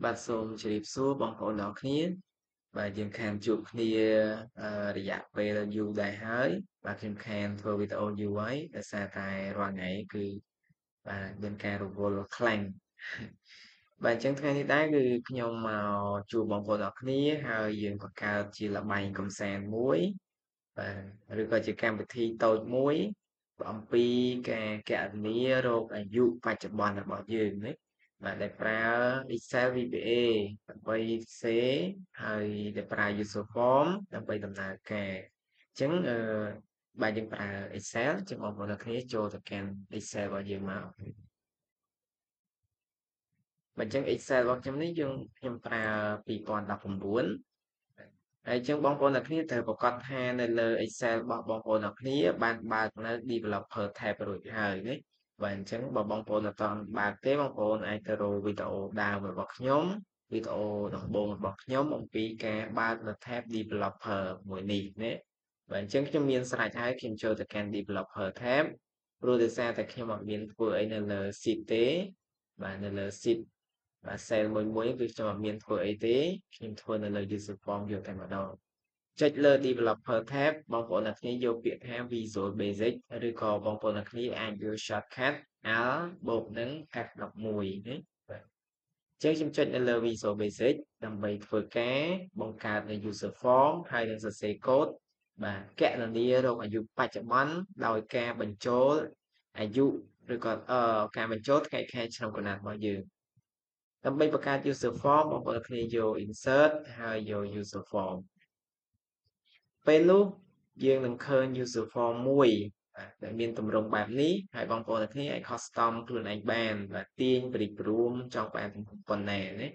បាទសូមជម្រាបសួរបងប្អូនទាំងអស់គ្នាបាទយើងខានជួបគ្នារយៈពេលយូរដែរហើយបាទខ្ញុំខានធ្វើវីដេអូយូរហើយដោយសារតែរាល់ថ្ងៃគឺបាទមានការរវល់ខ្លាំងបាទអញ្ចឹងថ្ងៃនេះដែរគឺខ្ញុំមកជួបបងប្អូនទាំងអស់គ្នាហើយយើងបង្កើតជាល្បែងកម្សាន្តមួយបាទឬក៏ជាកម្មវិធីតូចមួយអំពីការគណនារោគអាយុបច្ចុប្បន្នរបស់យើងណា បាទដែលប្រើ Excel VBA ដើម្បីសេហើយដែលប្រើ user form ដើម្បីដំណើរការអញ្ចឹងបាទយើងប្រើ Excel អញ្ចឹងបងប្អូនទាំងគ្នាចូលទៅកាន់ Excel របស់យើងមកបាទអញ្ចឹង Excel របស់ខ្ញុំនេះខ្ញុំប្រើ2019ហើយអញ្ចឹងបងប្អូនទាំងគ្នាត្រូវប្រកាសថានៅលើ Excel របស់បងប្អូនទាំងគ្នាបានបើកនៅ developer tab រួចហើយណាបាទអញ្ចឹងបើបងប្អូនអត់ទាន់បើកទេបងប្អូនអាចទៅរកវីដេអូដើមរបស់ខ្ញុំវីដេអូដំបូងរបស់ខ្ញុំអំពីការបើកនៅ tab developer មួយនេះណាបាទអញ្ចឹងខ្ញុំមានស្រេចហើយខ្ញុំចូលទៅកាន់ developer tab ព្រោះដោយសារតែខ្ញុំអត់មានធ្វើអីនៅលើ sheet ទេបាទនៅលើ sheet បាទ cell មួយគឺខ្ញុំអត់មានធ្វើអីទេខ្ញុំធ្វើនៅលើ user form យកតែម្ដងចុចលើ developer tab បងប្អូនអ្នកគ្នាយកពាក្យថា Visual Basic ឬក៏បងប្អូនអ្នកគ្នាអាចយក shortcut Alt បូកនឹង F11 ណាបាទចឹងខ្ញុំចុចនៅលើ Visual Basic ដើម្បីធ្វើការបង្កើតនៅ user form ហើយនឹងសរសេរកូដបាទគណនារោគអាយុបច្ចុប្បន្នដោយការបញ្ចូលអាយុឬក៏ការបញ្ចូលថ្ងៃខែឆ្នាំកំណើតរបស់យើងដើម្បីបង្កើត user form បងប្អូនគ្នាយក insert ហើយយក user form ពេលនោះយើងនឹងឃើញ user form មួយបាទដែលមានទម្រង់បែបនេះហើយបងប្អូនគ្នាអាច custom ខ្លួនឯងបានបាទទាញប្រិចរួមចង់បានប៉ុណ្ណាណា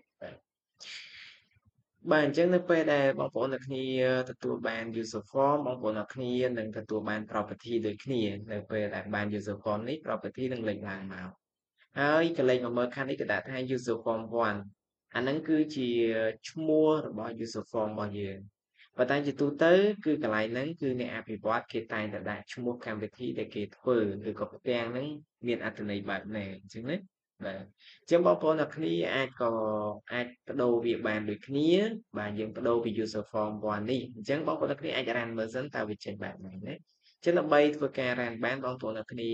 បាទអញ្ចឹងនៅពេលដែលបងប្អូនទាំងគ្នាទទួលបាន user form បងប្អូនទាំងគ្នានឹងទទួលបាន property ដូចគ្នានៅពេលដែលបាន user form នេះ property នឹងលេចឡើងមកហើយក៏លេចមកមើលខាងនេះក៏ដាក់ថា user form 1អាហ្នឹងគឺជាឈ្មោះរបស់ user form របស់យើងប៉ុន្តែជាទូទៅគឺកន្លែងហ្នឹងគឺអ្នកអភិវឌ្ឍគេតែងតែដាក់ឈ្មោះកម្មវិធីដែលគេធ្វើឬក៏ផ្ទាំងហ្នឹងមានអត្ថន័យបែបណាអញ្ចឹងណាបាទអញ្ចឹងបងប្អូនអ្នកគ្នាអាចបដូរវាបានដូចគ្នាបាទយើងបដូរពី user form 1នេះអញ្ចឹងបងប្អូនអ្នកគ្នាអាច run មើលសិនតើវាចេញបែបណាណាអញ្ចឹងដើម្បីធ្វើការ run បានបងប្អូនអ្នកគ្នា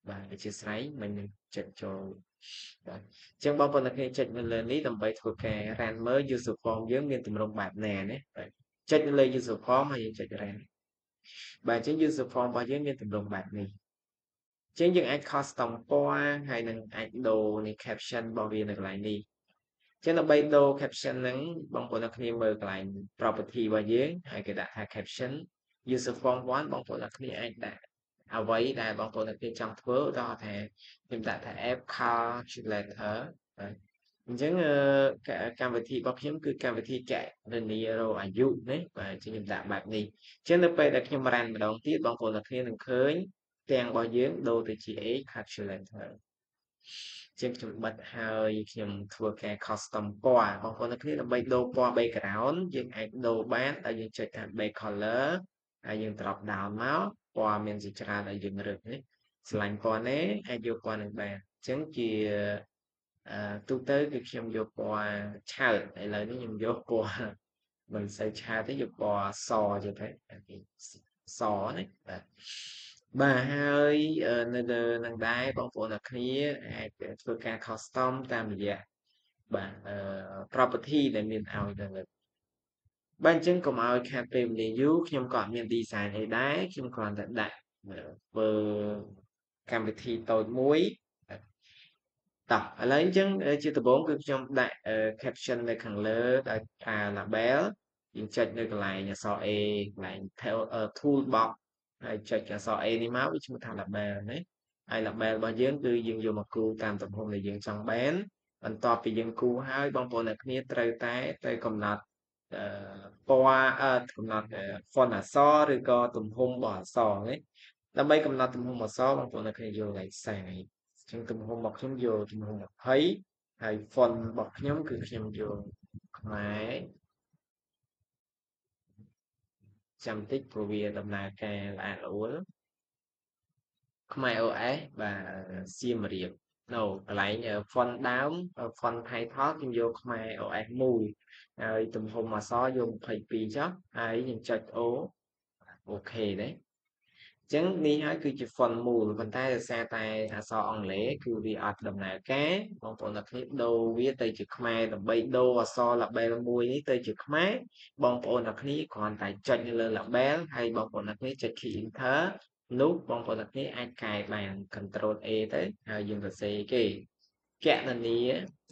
បាទអធិស្ឋានមិននឹងចុចចូលបាទអញ្ចឹងបងប្អូនអ្នកគ្នាចុចនៅលើនេះដើម្បីធ្វើការ run មើល user form យើងមានទម្រង់បែបណាណាបាទចុចនៅលើ user form ហើយយើងចុច run បាទអញ្ចឹង user form របស់យើងមានទម្រង់បែបនេះអញ្ចឹងយើងអាច custom ពណ៌ហើយនឹងអាចដូរនៃ caption របស់វានៅកន្លែងនេះអញ្ចឹងដើម្បីដូរ caption ហ្នឹងបងប្អូនអ្នកគ្នាមើលកន្លែង property របស់យើងហើយគេដាក់ថា caption user form 1បងប្អូនអ្នកគ្នាអាចដាក់អ្វីដែលបងប្អូនអ្នកគ្នាចង់ធ្វើឧទាហរណ៍ថាខ្ញុំដាក់ថា app calculator បាទអញ្ចឹងកម្មវិធីរបស់ខ្ញុំគឺកម្មវិធីគណនារោគអាយុណាបាទអញ្ចឹងខ្ញុំដាក់បែបនេះអញ្ចឹងនៅពេលដែលខ្ញុំ run ម្ដងទៀតបងប្អូនអ្នកគ្នានឹងឃើញទាំងរបស់យើងដូរទៅជា a calculator ជាងខ្ញុំបិទហើយខ្ញុំធ្វើការ custom ពណ៌បងប្អូនអ្នកគ្នាដើម្បីដូរពណ៌ background យើងអាចដូរបានដោយយើងចុចតាម back color ហើយយើង drop down មកពណ៌មានជាច្រើនឲ្យយើងរើសនេះឆ្លាញ់ពណ៌នេះអាចយកពណ៌នឹងបានអញ្ចឹងជាទូទៅគឺខ្ញុំយកពណ៌ឆើតឥឡូវនេះខ្ញុំយកពណ៌មិនសូវឆើតទេយកពណ៌សជាទៅសណាបាទហើយនៅលើនឹងដែរបងប្អូនអ្នកគ្នាអាចធ្វើការ custom តាមរយៈបាទ property ដែលមានឲ្យនៅលើបាទអញ្ចឹងកុំឲ្យខាតពេលវេលាយូរខ្ញុំក៏អត់មាន design អីដែរខ្ញុំគ្រាន់តែដាក់ធ្វើកម្មវិធីតូចមួយតោះឥឡូវអញ្ចឹងជាដំបូងគឺខ្ញុំដាក់ caption នៅខាងលើដោយប្រើ label យើងចុចនៅកន្លែងអក្សរ A កន្លែង toolbox ហើយចុចអក្សរ A នេះមកវាឈ្មោះថា label ណាហើយ label របស់យើងគឺយើងយកមកគូរតាមទំហំដែលយើងចង់បានបន្ទាប់ពីយើងគូរហើយបងប្អូនអ្នកគ្នាត្រូវតែទៅកំណត់ពណ៌កំណត់ font អក្សរឬក៏ទំហំរបស់អក្សរណាដើម្បីកំណត់ទំហំអក្សរបងប្អូនអ្នកគ្នាយកលេខ40អញ្ចឹងទំហំរបស់ខ្ញុំយកទំហំ20ហើយ font របស់ខ្ញុំគឺខ្ញុំយកខ្មែរចាំតិចព្រោះវាដំណើរការល្អល្អួលខ្មែរ OS បាទសៀមរាប no lại font đám font thay thoát nhưng vôខ្មែរ OS 1 ហើយទំហំអក្សរយក22ចុះហើយយើងចុច O អូខេđấy ចឹងនេះហើយគឺជា font មូលប៉ុន្តែដោយសារតែអក្សរអង់គ្លេសគឺវាអត់ដំណើរការបងប្អូនអ្នកគ្នាដូរវាទៅជាខ្មែរដើម្បីដូរអក្សរ label មួយនេះទៅជាខ្មែរបងប្អូនអ្នកគ្នាគ្រាន់តែចុចនៅលើ label ហើយបងប្អូនអ្នកគ្នាចុច key enter នោះបងប្អូនអ្នកគ្នាអាចកែបាន control A ទៅហើយយើងសរសេរគេគណនា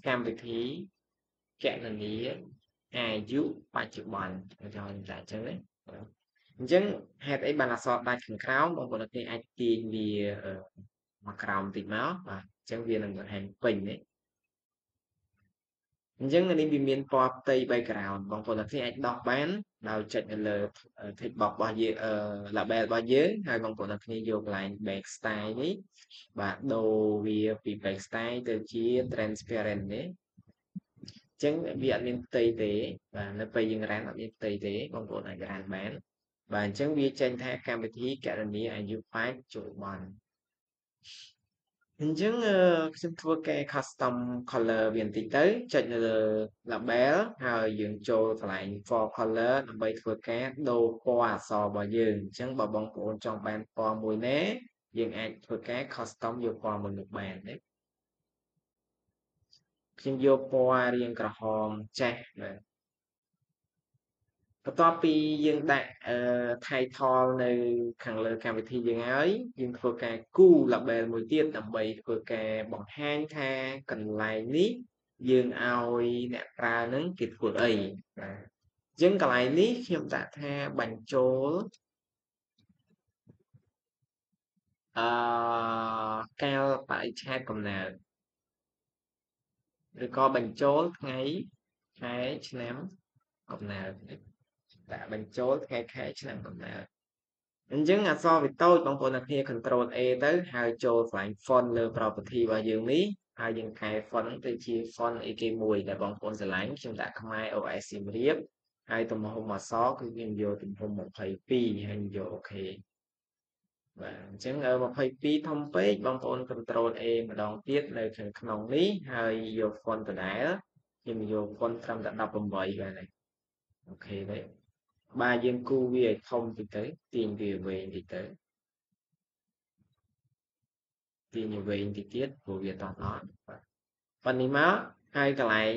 កម្មវិធីគណនាអាយុបច្ចុប្បន្នចង់តែអញ្ចឹងណាអញ្ចឹងហេតុអីបានអក្សរដាច់ខាងក្រោមបងប្អូនគ្នាអាចទាញវាមកក្រោមបន្តិចមកបាទអញ្ចឹងវានឹងបង្ហាញពេញទេអញ្ចឹងនេះវាមានពណ៌ផ្ទៃ background បងប្អូនគ្នាអាចដោះបានដោយចុចនៅលើ text box របស់យើងlabel របស់យើងហើយបងប្អូនគ្នាយកកន្លែង back style នេះបាទដូរវាពី back style ទៅជា transparent ទេអញ្ចឹងវាអត់មានផ្ទៃទេបាទនៅពេលយើងរានអត់មានផ្ទៃទេបងប្អូនអាចរានបានបាទអញ្ចឹងវាចេញថាកម្មវិធីកណនាអាយុបច្ចុប្បន្នអញ្ចឹងខ្ញុំធ្វើការ custom color វាបន្តិចទៅចុចនៅលើ label ហើយយើងចូលកន្លែង for color ដើម្បីធ្វើការដូរពណ៌អក្សររបស់យើងអញ្ចឹងបើបងប្អូនចង់បានពណ៌មួយណាយើងអាចធ្វើការ custom យកពណ៌មួយនោះបានណាខ្ញុំយកពណ៌រាងក្រហមចាស់បាទបន្ទាប់ពីយើងដាក់title នៅខាងលើកម្មវិធីយើងហើយយើងធ្វើការគូ label មួយទៀតដើម្បីធ្វើការបង្ហាញថាកន្លែងនេះយើងឲ្យអ្នកប្រើនឹងគេធ្វើអីបាទអញ្ចឹងកន្លែងនេះខ្ញុំដាក់ថាបញ្ចូលអឺកាលបរិច្ឆេទកំណើតឬក៏បញ្ចូលថ្ងៃខែឆ្នាំកំណើតដាក់បញ្ចូលថ្ងៃខែឆ្នាំកំណើតអញ្ចឹងអក្សរវាតូចបងប្អូនអ្នកគ្នា control A ទៅហើយចូលកន្លែង font លើ property របស់យើងនេះហើយយើងកែ font ទៅជា font អីគេមួយដែលបងប្អូនស្រឡាញ់ខ្ញុំដាក់ខ្មែរ OS សៀមរាបហើយទំហំអក្សរគឺខ្ញុំយកទំហំ22ហើយយកអូខេបាទអញ្ចឹង22ធំពេកបងប្អូន control A ម្ដងទៀតនៅខាងក្នុងនេះហើយយក font ដដែលខ្ញុំយក font ត្រឹមតែ18បាទអូខេទេបាទយើងគូវាឲ្យធំតិចទៅទាញវាវែងតិចទៅទាញវែងតិចទៀតព្រោះវាតោះបាទប៉ុណ្នេះមកហើយកន្លែង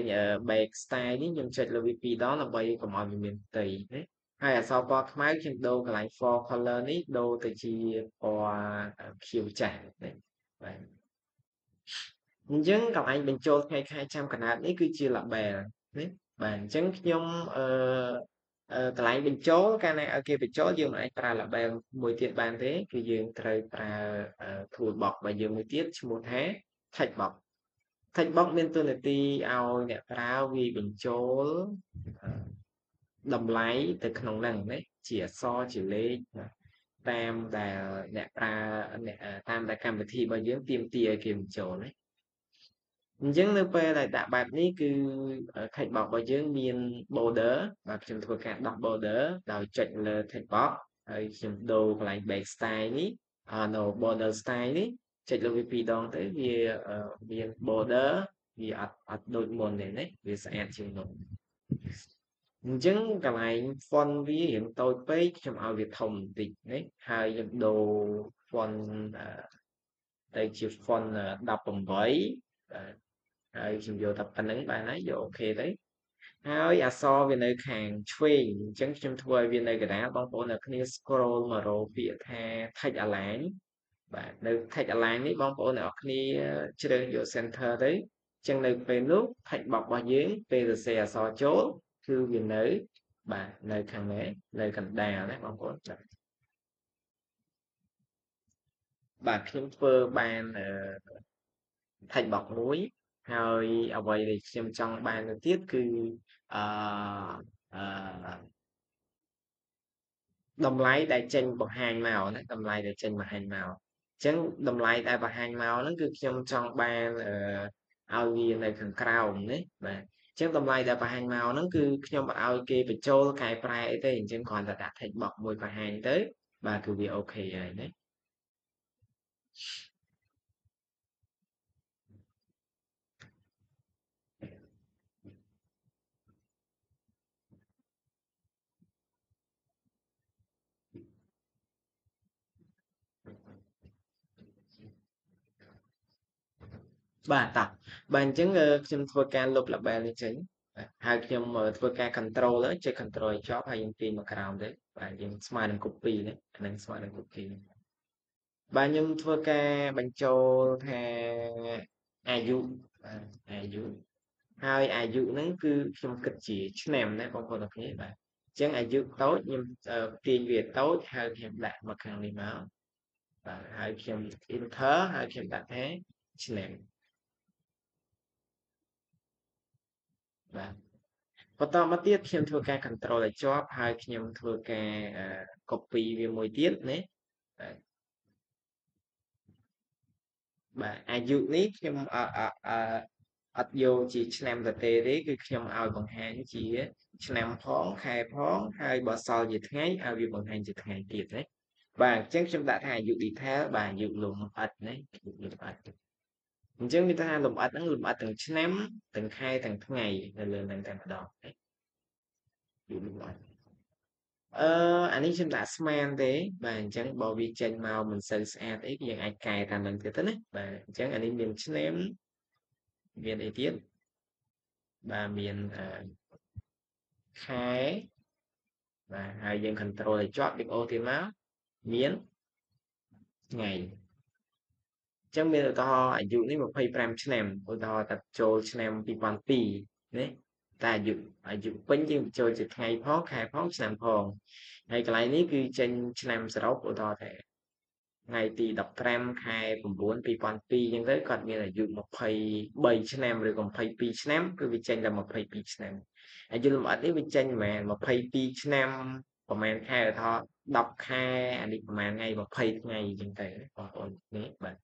back style នេះខ្ញុំចុចលើវា2ដងដើម្បីកុំឲ្យវាមានផ្ទៃណាហើយអក្សរពណ៌ខ្មៅខ្ញុំដូរកន្លែង for color នេះដូរទៅជាពណ៌ខៀវចាស់ណាបាទអញ្ចឹងកន្លែងបញ្ចូលថ្ងៃខែចាំកណ្ដាលនេះគឺជា label ណាបាទអញ្ចឹងខ្ញុំកន្លែងបញ្ចូលកាលណាឲ្យគេបញ្ចូលយើងមិនអាចប្រើ label មួយទៀតបានទេគឺយើងត្រូវប្រើ toolbox របស់យើងមួយទៀតឈ្មោះថា textbox textbox មានតួនាទីឲ្យអ្នកប្រើវាបញ្ចូលតម្លៃទៅក្នុងហ្នឹងណាជាអក្សរជាលេខតាមដែលអ្នកប្រើតាមដែលកម្មវិធីរបស់យើងទាមទារឲ្យគេបញ្ចូលណាអញ្ចឹងនៅពេលដែលដាក់បែបនេះគឺ text box របស់យើងមាន border បាទខ្ញុំធ្វើការដោះ border ដោយចុចលើ text box ហើយខ្ញុំដូរកន្លែង back style នេះno border style នេះចុចលើវា2ដងទៅវាមាន border វាអត់ដូចមុនទេណាវាស្អាតជាងមុនអញ្ចឹងកន្លែង font វារៀងតូចពេកខ្ញុំឲ្យវាធំបន្តិចណាហើយខ្ញុំដូរ font ទៅជា font 18បាទហើយខ្ញុំយកតែប៉ុណ្្នឹងបានហើយយកអូខេទៅហើយអក្សរវានៅខាងឆ្វេងអញ្ចឹងខ្ញុំធ្វើឲ្យវានៅកណ្ដាលបងប្អូនអ្នកគ្នា scroll មករកពាក្យថា text align បាទនៅ text align នេះបងប្អូនអ្នកគ្នាជ្រើសយក center ទៅអញ្ចឹងនៅពេលនោះ text box របស់យើងពេលសរសេរអក្សរចូលគឺវានៅបាទនៅខាងនេះនៅកណ្ដាលណាបងប្អូនបាទខ្ញុំធ្វើបាន text box មួយហើយអ្វីដែលខ្ញុំចង់បានទៅទៀតគឺអឺអឺតម្លៃដែលចេញបង្ហាញមកណាតម្លៃដែលចេញបង្ហាញមកអញ្ចឹងតម្លៃដែលបង្ហាញមកហ្នឹងគឺខ្ញុំចង់បានឲ្យវានៅខាងក្រោមណាបាទអញ្ចឹងតម្លៃដែលបង្ហាញមកហ្នឹងគឺខ្ញុំអត់ឲ្យគេបញ្ចូលកែប្រែអីទេអញ្ចឹងគ្រាន់តែដាក់ text box មួយបង្ហាញទៅបាទគឺវាអូខេហើយណា បាទតាបាទអញ្ចឹងខ្ញុំធ្វើការលុប label នេះចេញបាទហើយខ្ញុំធ្វើការ control ចុច control ឲ្យជាប់ហើយយើងទាញមកក្រោមទៅបាទយើងស្មើនឹង copy នេះអានឹងស្មើនឹង copy នេះបាទខ្ញុំធ្វើការបញ្ចូលថាអាយុបាទអាយុហើយអាយុហ្នឹងគឺខ្ញុំគិតជាឆ្នាំណាបងប្អូនទាំងគ្នាបាទអញ្ចឹងអាយុតូចខ្ញុំទាញវាតូចហើយខ្ញុំដាក់មកខាងនេះមកបាទហើយខ្ញុំ enter ហើយខ្ញុំដាក់ថាឆ្នាំបាទបន្តមកទៀតខ្ញុំធ្វើការ control ឲ្យជាប់ហើយខ្ញុំធ្វើការ copy វាមួយទៀតណាបាទបាទអាយុនេះខ្ញុំអត់យកជាឆ្នាំទទេទេគឺខ្ញុំឲ្យបង្ហាញជាឆ្នាំផងខែផងហើយបើសល់ជាថ្ងៃឲ្យវាបង្ហាញជាថ្ងៃទៀតណាបាទអញ្ចឹងខ្ញុំដាក់ថាអាយុ detail បាទអាយុលម្អិតណាលម្អិតអញ្ចឹងមានថាលម្អិតហ្នឹងលម្អិតទាំងឆ្នាំទាំងខែទាំងថ្ងៃនៅលើហ្នឹងតែម្ដងណាលម្អិតអានេះខ្ញុំដាក់ស្មានទេបាទអញ្ចឹងបើវាចេញមកមិនសូវស្អាតអីយើងអាចកែតាមនឹងទៀតទៅណាបាទអញ្ចឹងអានេះមានឆ្នាំមានអីទៀតបាទមានខែបាទហើយយើង control ឲ្យជាប់យើងអូសទៀតមកមានថ្ងៃអញ្ចឹងមានឧទាហរណ៍អាយុនេះ25ឆ្នាំឧទាហរណ៍ថាចូលឆ្នាំ2002ណាតែអាយុពេញយើងបញ្ចូលជាថ្ងៃផងខែផងឆ្នាំផងហើយកន្លែងនេះគឺចេញឆ្នាំសរុបឧទាហរណ៍ថាថ្ងៃទី15ខែ9 2002អញ្ចឹងទៅគាត់មានអាយុ23ឆ្នាំឬក៏22ឆ្នាំគឺវាចេញតែ22ឆ្នាំអាយុលម្អិតនេះវាចេញមិនមែន22ឆ្នាំប្រហែលខែឧទាហរណ៍10ខែអានេះប្រហែលថ្ងៃ20ថ្ងៃអញ្ចឹងទៅបងប្អូននេះបាទ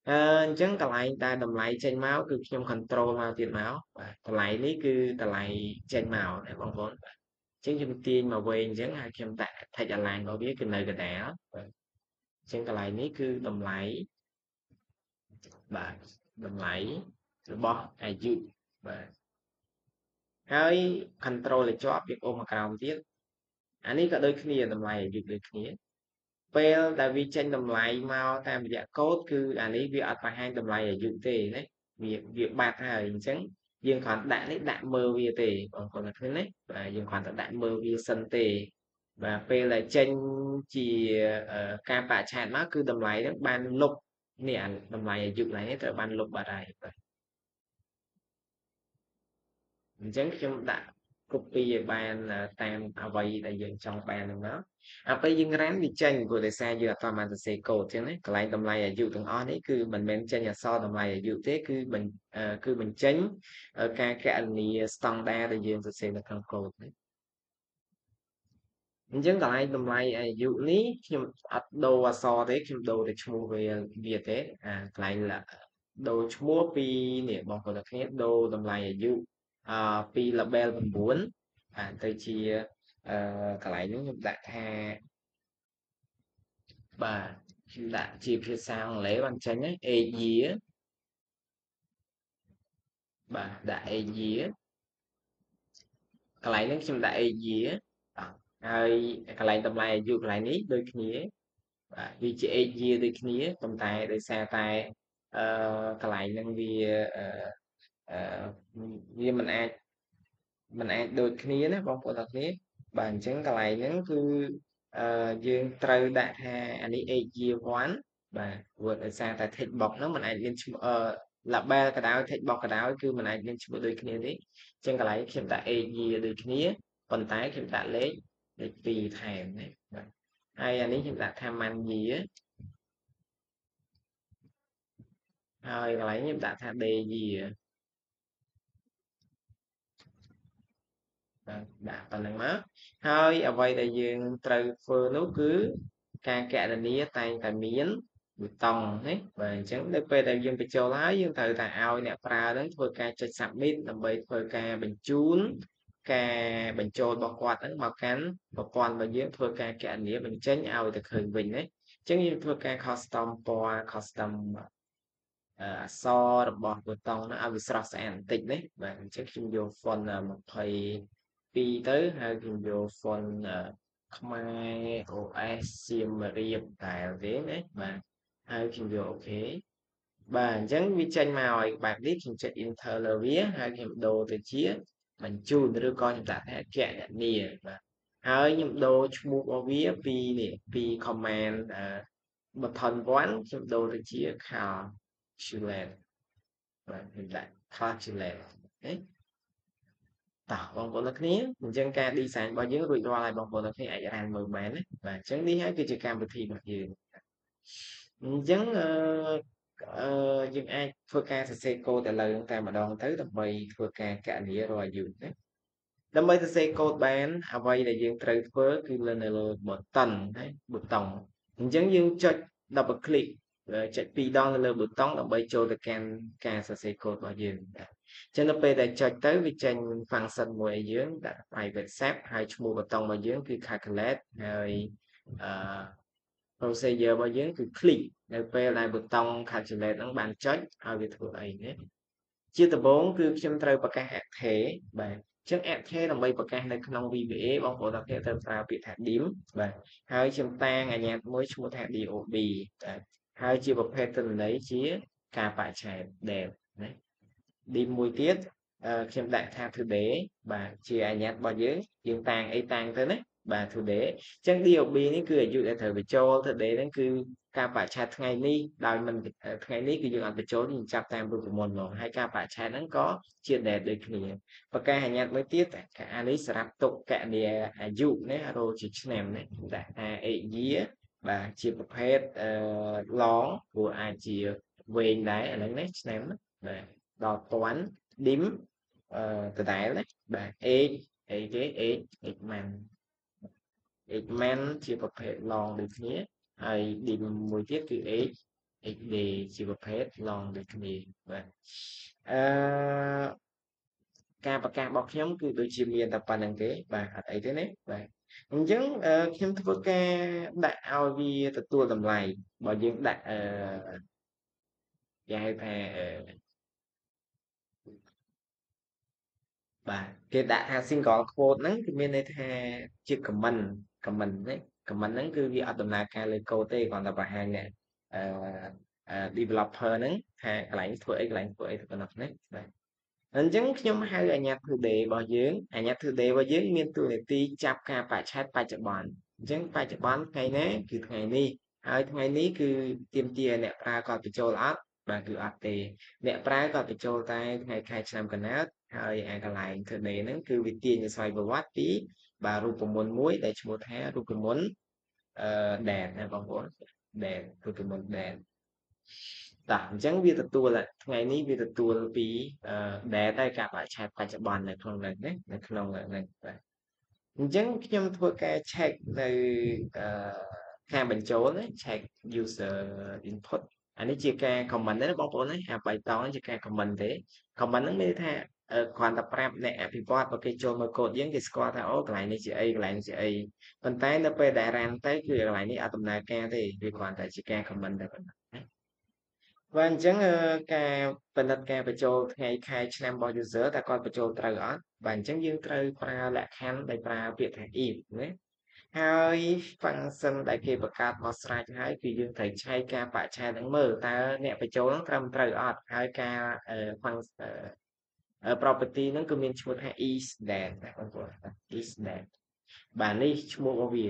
អញ្ចឹងកន្លែងដែលតម្លៃចេញមកគឺខ្ញុំ control មកទៀតមកបាទតម្លៃនេះគឺតម្លៃចេញមកណាបងប្អូនបាទអញ្ចឹងខ្ញុំទាញមកវែងអញ្ចឹងហើយខ្ញុំដាក់ text align របស់វាគឺនៅកណ្ដាលបាទអញ្ចឹងកន្លែងនេះគឺតម្លៃបាទតម្លៃរបស់អាយុបាទហើយ control ឲ្យជាប់វាអូសមកក្រោមទៀតអានេះក៏ដូចគ្នាតម្លៃអាយុដូចគ្នាពេលដែលវាចេញតម្លៃមកតាមរយៈកូដគឺអានេះវាអត់បង្ហាញតម្លៃអាយុទេណាវាបាត់ហើយអញ្ចឹងយើងគ្រាន់ដាក់នេះដាក់មើលវាទេបងប្អូនឃើញទេបាទយើងគ្រាន់តែដាក់មើលវាសិនទេបាទពេលដែលចេញជាការបរិច្ឆេទមកគឺតម្លៃហ្នឹងបានលុបនេះអាតម្លៃអាយុឡើងនេះត្រូវបានលុបបាត់ហើយបាទអញ្ចឹងខ្ញុំដាក់ copy ឲ្យបានតាមអ្វីដែលយើងចង់បានហ្នឹងមកពេលយើងរានវាចេញព្រោះដោយសារយើងអត់បានសរសេរកូដអញ្ចឹងណាកន្លែងតម្លៃអាយុទាំងអស់នេះគឺមិនមែនចេញអក្សរតម្លៃអាយុទេគឺបញ្ចេញការគណនាស្តង់ដារដែលយើងសរសេរនៅក្នុងកូដនេះអញ្ចឹងកន្លែងតម្លៃអាយុនេះខ្ញុំអត់ដូរអក្សរទេខ្ញុំដូរតែឈ្មោះវាទេកន្លែងដូរឈ្មោះពីនេះបងប្អូនគ្នាដូរតម្លៃអាយុពី label 9ទៅជាកន្លែងនេះខ្ញុំដាក់ថាបាទខ្ញុំដាក់ជាភាសាអង់គ្លេសបានចេញណា age year បាទដាក់ age year កន្លែងនេះខ្ញុំដាក់ age year បាទហើយកន្លែងតម្លៃអាយុកន្លែងនេះដូចគ្នាបាទវាជា age year ដូចគ្នាប៉ុន្តែដោយសារតែកន្លែងហ្នឹងអឺវាមិនអាចដូចគ្នាណាបងប្អូនទាំងគ្នាបាទអញ្ចឹងកន្លែងហ្នឹងគឺយើងត្រូវដាក់ថាអានេះ age year 1បាទព្រោះដោយសារតែ text box ហ្នឹងมันអាចមានឈ្មោះlabel ក៏ដោយ text box ក៏ដោយគឺมันអាចមានឈ្មោះដូចគ្នាទេអញ្ចឹងកន្លែងខ្ញុំដាក់ age year ដូចគ្នាប៉ុន្តែខ្ញុំដាក់លេខ2ថែមណាបាទហើយអានេះខ្ញុំដាក់ថា month year ហើយកន្លែងខ្ញុំដាក់ថា day year ដាក់ប៉ុណ្្នឹងមកហើយអ្វីដែលយើងត្រូវធ្វើនោះគឺការគណនាតែងតែមានប៊ូតុងណាបាទអញ្ចឹងនៅពេលដែលយើងបញ្ចូលហើយយើងត្រូវតែឲ្យអ្នកប្រើហ្នឹងធ្វើការចុច submit ដើម្បីធ្វើការបញ្ជូនការបញ្ចូលរបស់គាត់ហ្នឹងមកកាន់ប្រព័ន្ធរបស់យើងធ្វើការគណនាបញ្ចេញឲ្យទៅឃើញវិញណាអញ្ចឹងយើងធ្វើការ custom ពណ៌ custom អក្សររបស់ប៊ូតុងហ្នឹងឲ្យវាស្រស់ស្អាតបន្តិចណាបាទអញ្ចឹងខ្ញុំយក font 22ទៅហើយខ្ញុំយក font ខ្មែរ OS សៀមរាបតែទេណាបាទហើយខ្ញុំយកអូខេ បាទអញ្ចឹងវាចេញមកឲ្យបែបនេះខ្ញុំចុច enter លើវាហើយខ្ញុំដូរទៅជាបញ្ជូនឬក៏ខ្ញុំដាក់ថាគណនាបាទហើយខ្ញុំដូរឈ្មោះរបស់វាពីនេះពី command button 1ខ្ញុំដូរទៅជា calculate បាទខ្ញុំដាក់ calculate ណាតោះបងប្អូនគ្នាអញ្ចឹងការ design របស់យើងរួចរាល់ហើយបងប្អូនគ្នាអាចអានមើលបានណាបាទអញ្ចឹងនេះហើយគឺជាកម្មវិធីរបស់យើងអញ្ចឹងយើងអាចធ្វើការសរសេរកូដទៅលើតែម្ដងទៅដើម្បីធ្វើការកណនារាល់អាយុណាដើម្បីសរសេរកូដបានអ្វីដែលយើងត្រូវធ្វើគឺនៅលើ button ណា button អញ្ចឹងយើងចុច double click ចុច2ដងនៅលើ button ដើម្បីចូលទៅកាន់ការសរសេរកូដរបស់យើងអញ្ចឹងនៅពេលដែលចុចទៅវាចេញ function មួយឲ្យយើងដាក់ private set ហើយឈ្មោះ button របស់យើងគឺ calculate ហើយអឺ procedure របស់យើងគឺ click នៅពេលដែល button calculate ហ្នឹងបានចុចហើយវាធ្វើអីណាជាដំបូងគឺខ្ញុំត្រូវប្រកាស active បាទអញ្ចឹង active ដើម្បីប្រកាសនៅក្នុង VBA បងប្អូនទាំងគ្នាត្រូវប្រើពាក្យថា dim បាទហើយខ្ញុំតាំងអាជ្ញាមួយឈ្មោះថា DOB បាទហើយជាប្រភេទទិន្នន័យជាការបច្ឆេទ dev ណា dim មួយទៀតខ្ញុំដាក់ថា today បាទជាអាជ្ញារបស់យើងតាំងអីតាំងទៅណាបាទ today អញ្ចឹង DOB នេះគឺអាយុដែលត្រូវបញ្ចូល today ហ្នឹងគឺការបច្ឆេទថ្ងៃនេះដោយមិនថ្ងៃនេះគឺយើងអត់បញ្ចូលយើងចាប់តាមរូបមន្តមកហើយការបច្ឆេទហ្នឹងក៏ជា date ដូចគ្នាប្រកាសអាជ្ញាមួយទៀតអានេះសម្រាប់ទុកកណនាអាយុណារោជាឆ្នាំណាដាក់ថា 8 year បាទជាប្រភេទlong ព្រោះអាចជាវែងដែរអាហ្នឹងណាឆ្នាំបាទដល់ពាន់ឌីមដដែលណាបាទ age អីគេ age man ជាប្រភេទ long ដូចគ្នាហើយឌីមមួយទៀតគឺ age day ជាប្រភេទ long ដូចគ្នាបាទអឺការប្រកាសរបស់ខ្ញុំគឺដូចជាមានតែប៉ុណ្្នឹងទេបាទអត់អីទេណាបាទអញ្ចឹងខ្ញុំធ្វើការដាក់ឲ្យវាទទួលតម្លៃបើយើងដាក់គេហៅថាបាទគេដាក់ថា single quote ហ្នឹងគឺមានន័យថាជា comment ណា comment ហ្នឹងគឺវាអត់ដំណើរការលើកូដទេគ្រាន់តែបង្ហាញអ្នកdeveloper ហ្នឹងថាកន្លែងធ្វើអីកន្លែងធ្វើអីទៅប៉ុណ្ណោះណាបាទអញ្ចឹងខ្ញុំហៅអាជ្ញា today របស់យើងអាជ្ញា today របស់យើងមានតួនាទីចាប់ការបច្ឆេទបច្ចុប្បន្នអញ្ចឹងបច្ចុប្បន្នថ្ងៃណាគឺថ្ងៃនេះហើយថ្ងៃនេះគឺទាមទារអ្នកប្រើគាត់បញ្ចូលអត់បាទគឺអត់ទេអ្នកប្រើគាត់បញ្ចូលតែថ្ងៃខែឆ្នាំកណ្ដាលហើយអាកន្លែង today ហ្នឹងគឺវាទាញឲ្យស្វ័យប្រវត្តិពីបាទរូបមន្តមួយដែលឈ្មោះថារូបមន្តDan ណាបងប្អូន Dan រូបមន្ត Dan តោះអញ្ចឹងវាទទួលថ្ងៃនេះវាទទួលពីដែលតែការបច្ឆេទបច្ចុប្បន្ននៅក្នុងហ្នឹងណានៅក្នុងហ្នឹងបាទអញ្ចឹងខ្ញុំធ្វើការ check នៅការបញ្ចូលណា check user input អានេះជាការ comment ណាបងប្អូនណាអាបៃតងជាការ comment ទេ comment ហ្នឹងមានថាគ្រាន់តែប្រាប់អ្នកអភិវឌ្ឍបើគេចូលមើលកូដយើងគេស្គាល់ថាអូកន្លែងនេះជាអីកន្លែងនេះជាអីប៉ុន្តែនៅពេលដែល run ទៅគឺកន្លែងនេះអត់ដំណើរការទេវាគ្រាន់តែជាការ comment តែប៉ុណ្ណោះណាបាទអញ្ចឹងការពិនិត្យការបញ្ចូលថ្ងៃខែឆ្នាំរបស់ user តើគាត់បញ្ចូលត្រូវអត់បាទអញ្ចឹងយើងត្រូវប្រើលក្ខខណ្ឌដោយប្រើពាក្យថា if ណាហើយ function ដែលគេបង្កើតមកស្រេចហើយគឺយើងត្រូវឆែកការបច្ឆេទហ្នឹងមើលតើអ្នកបញ្ចូលហ្នឹងត្រឹមត្រូវអត់ហើយការ property ហ្នឹងគឺមានឈ្មោះថា is that ណាបងប្អូន is that បាទនេះឈ្មោះរបស់វា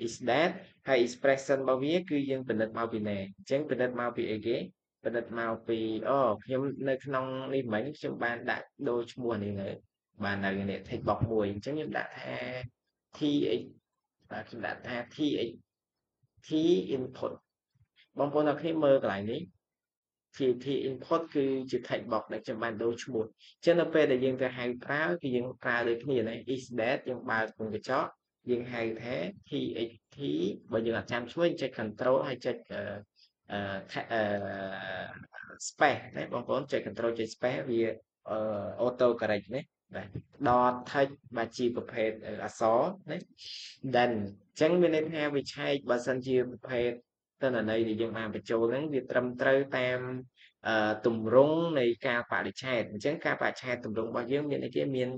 is that ហើយ expression របស់វាគឺយើងពិនិត្យមកពីណាអញ្ចឹងពិនិត្យមកពីអីគេពិនិត្យមកពីខ្ញុំនៅក្នុងនេះមិញខ្ញុំបានដាក់ដូរឈ្មោះនេះនៅបាននៅនេះ text box មួយអញ្ចឹងខ្ញុំដាក់ថា th បាទខ្ញុំដាក់ថា t input បងប្អូនអ្នកគ្នាមើលកន្លែងនេះ t input គឺជា text box ដែលខ្ញុំបានដូរឈ្មោះអញ្ចឹងនៅពេលដែលយើងទៅហៅប្រើគឺយើងប្រើដូចគ្នាណា is that យើងបើកក្នុងកញ្ចក់យើងហៅថា txt បើយើងអត់ចាំឈ្មោះចុច control ហើយចុចspace ណាបងប្អូនចុច control ចុច space វាauto correct ណាបាទ dot text បាទជាប្រភេទអក្សរណា then អញ្ចឹងមានន័យថាវាឆែកបើសិនជាប្រភេទទិន្នន័យដែលយើងបានបញ្ចូលហ្នឹងវាត្រឹមត្រូវតាមទម្រង់នៃការបរិច្ឆេទអញ្ចឹងការបរិច្ឆេទទម្រង់របស់យើងមានអីគេមាន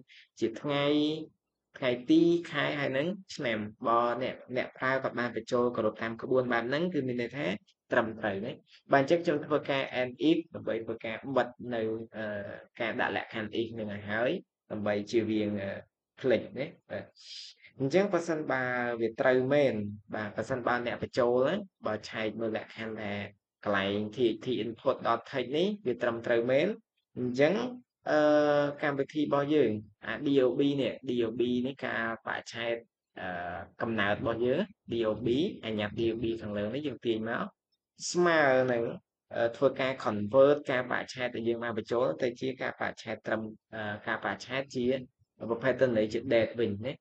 ជាថ្ងៃ ថ្ងៃទីខែហើយនឹងឆ្នាំបើអ្នកប្រើក៏បានបញ្ចូលគោរពតាមក្បួនបែបហ្នឹងគឺមានន័យថាត្រឹមត្រូវណាបាទអញ្ចឹងខ្ញុំធ្វើការ end if ដើម្បីធ្វើការបិទនៅការដាក់លក្ខខណ្ឌ if នឹងឲ្យហើយដើម្បីជៀសវាងភ្លេចណាបាទអញ្ចឹងបើសិនបើវាត្រូវមែនបាទបើសិនបើអ្នកបញ្ចូលណាបើឆែកមើលលក្ខខណ្ឌថាកន្លែង TXT input .text នេះវាត្រឹមត្រូវមែនអញ្ចឹងកម្មវិធីរបស់យើងអា DOB នេះ DOB នេះការបច្ឆេទកំណើតរបស់យើង DOB អញ្ញាត DOB ខាងលើនេះយើងទាញមកស្មើនឹងធ្វើការ convert ការបច្ឆេទដែលយើងបានបញ្ចូលទៅជាការបច្ឆេទត្រឹមការបច្ឆេទជាប្រភេទទិន្នន័យជា date វិញណា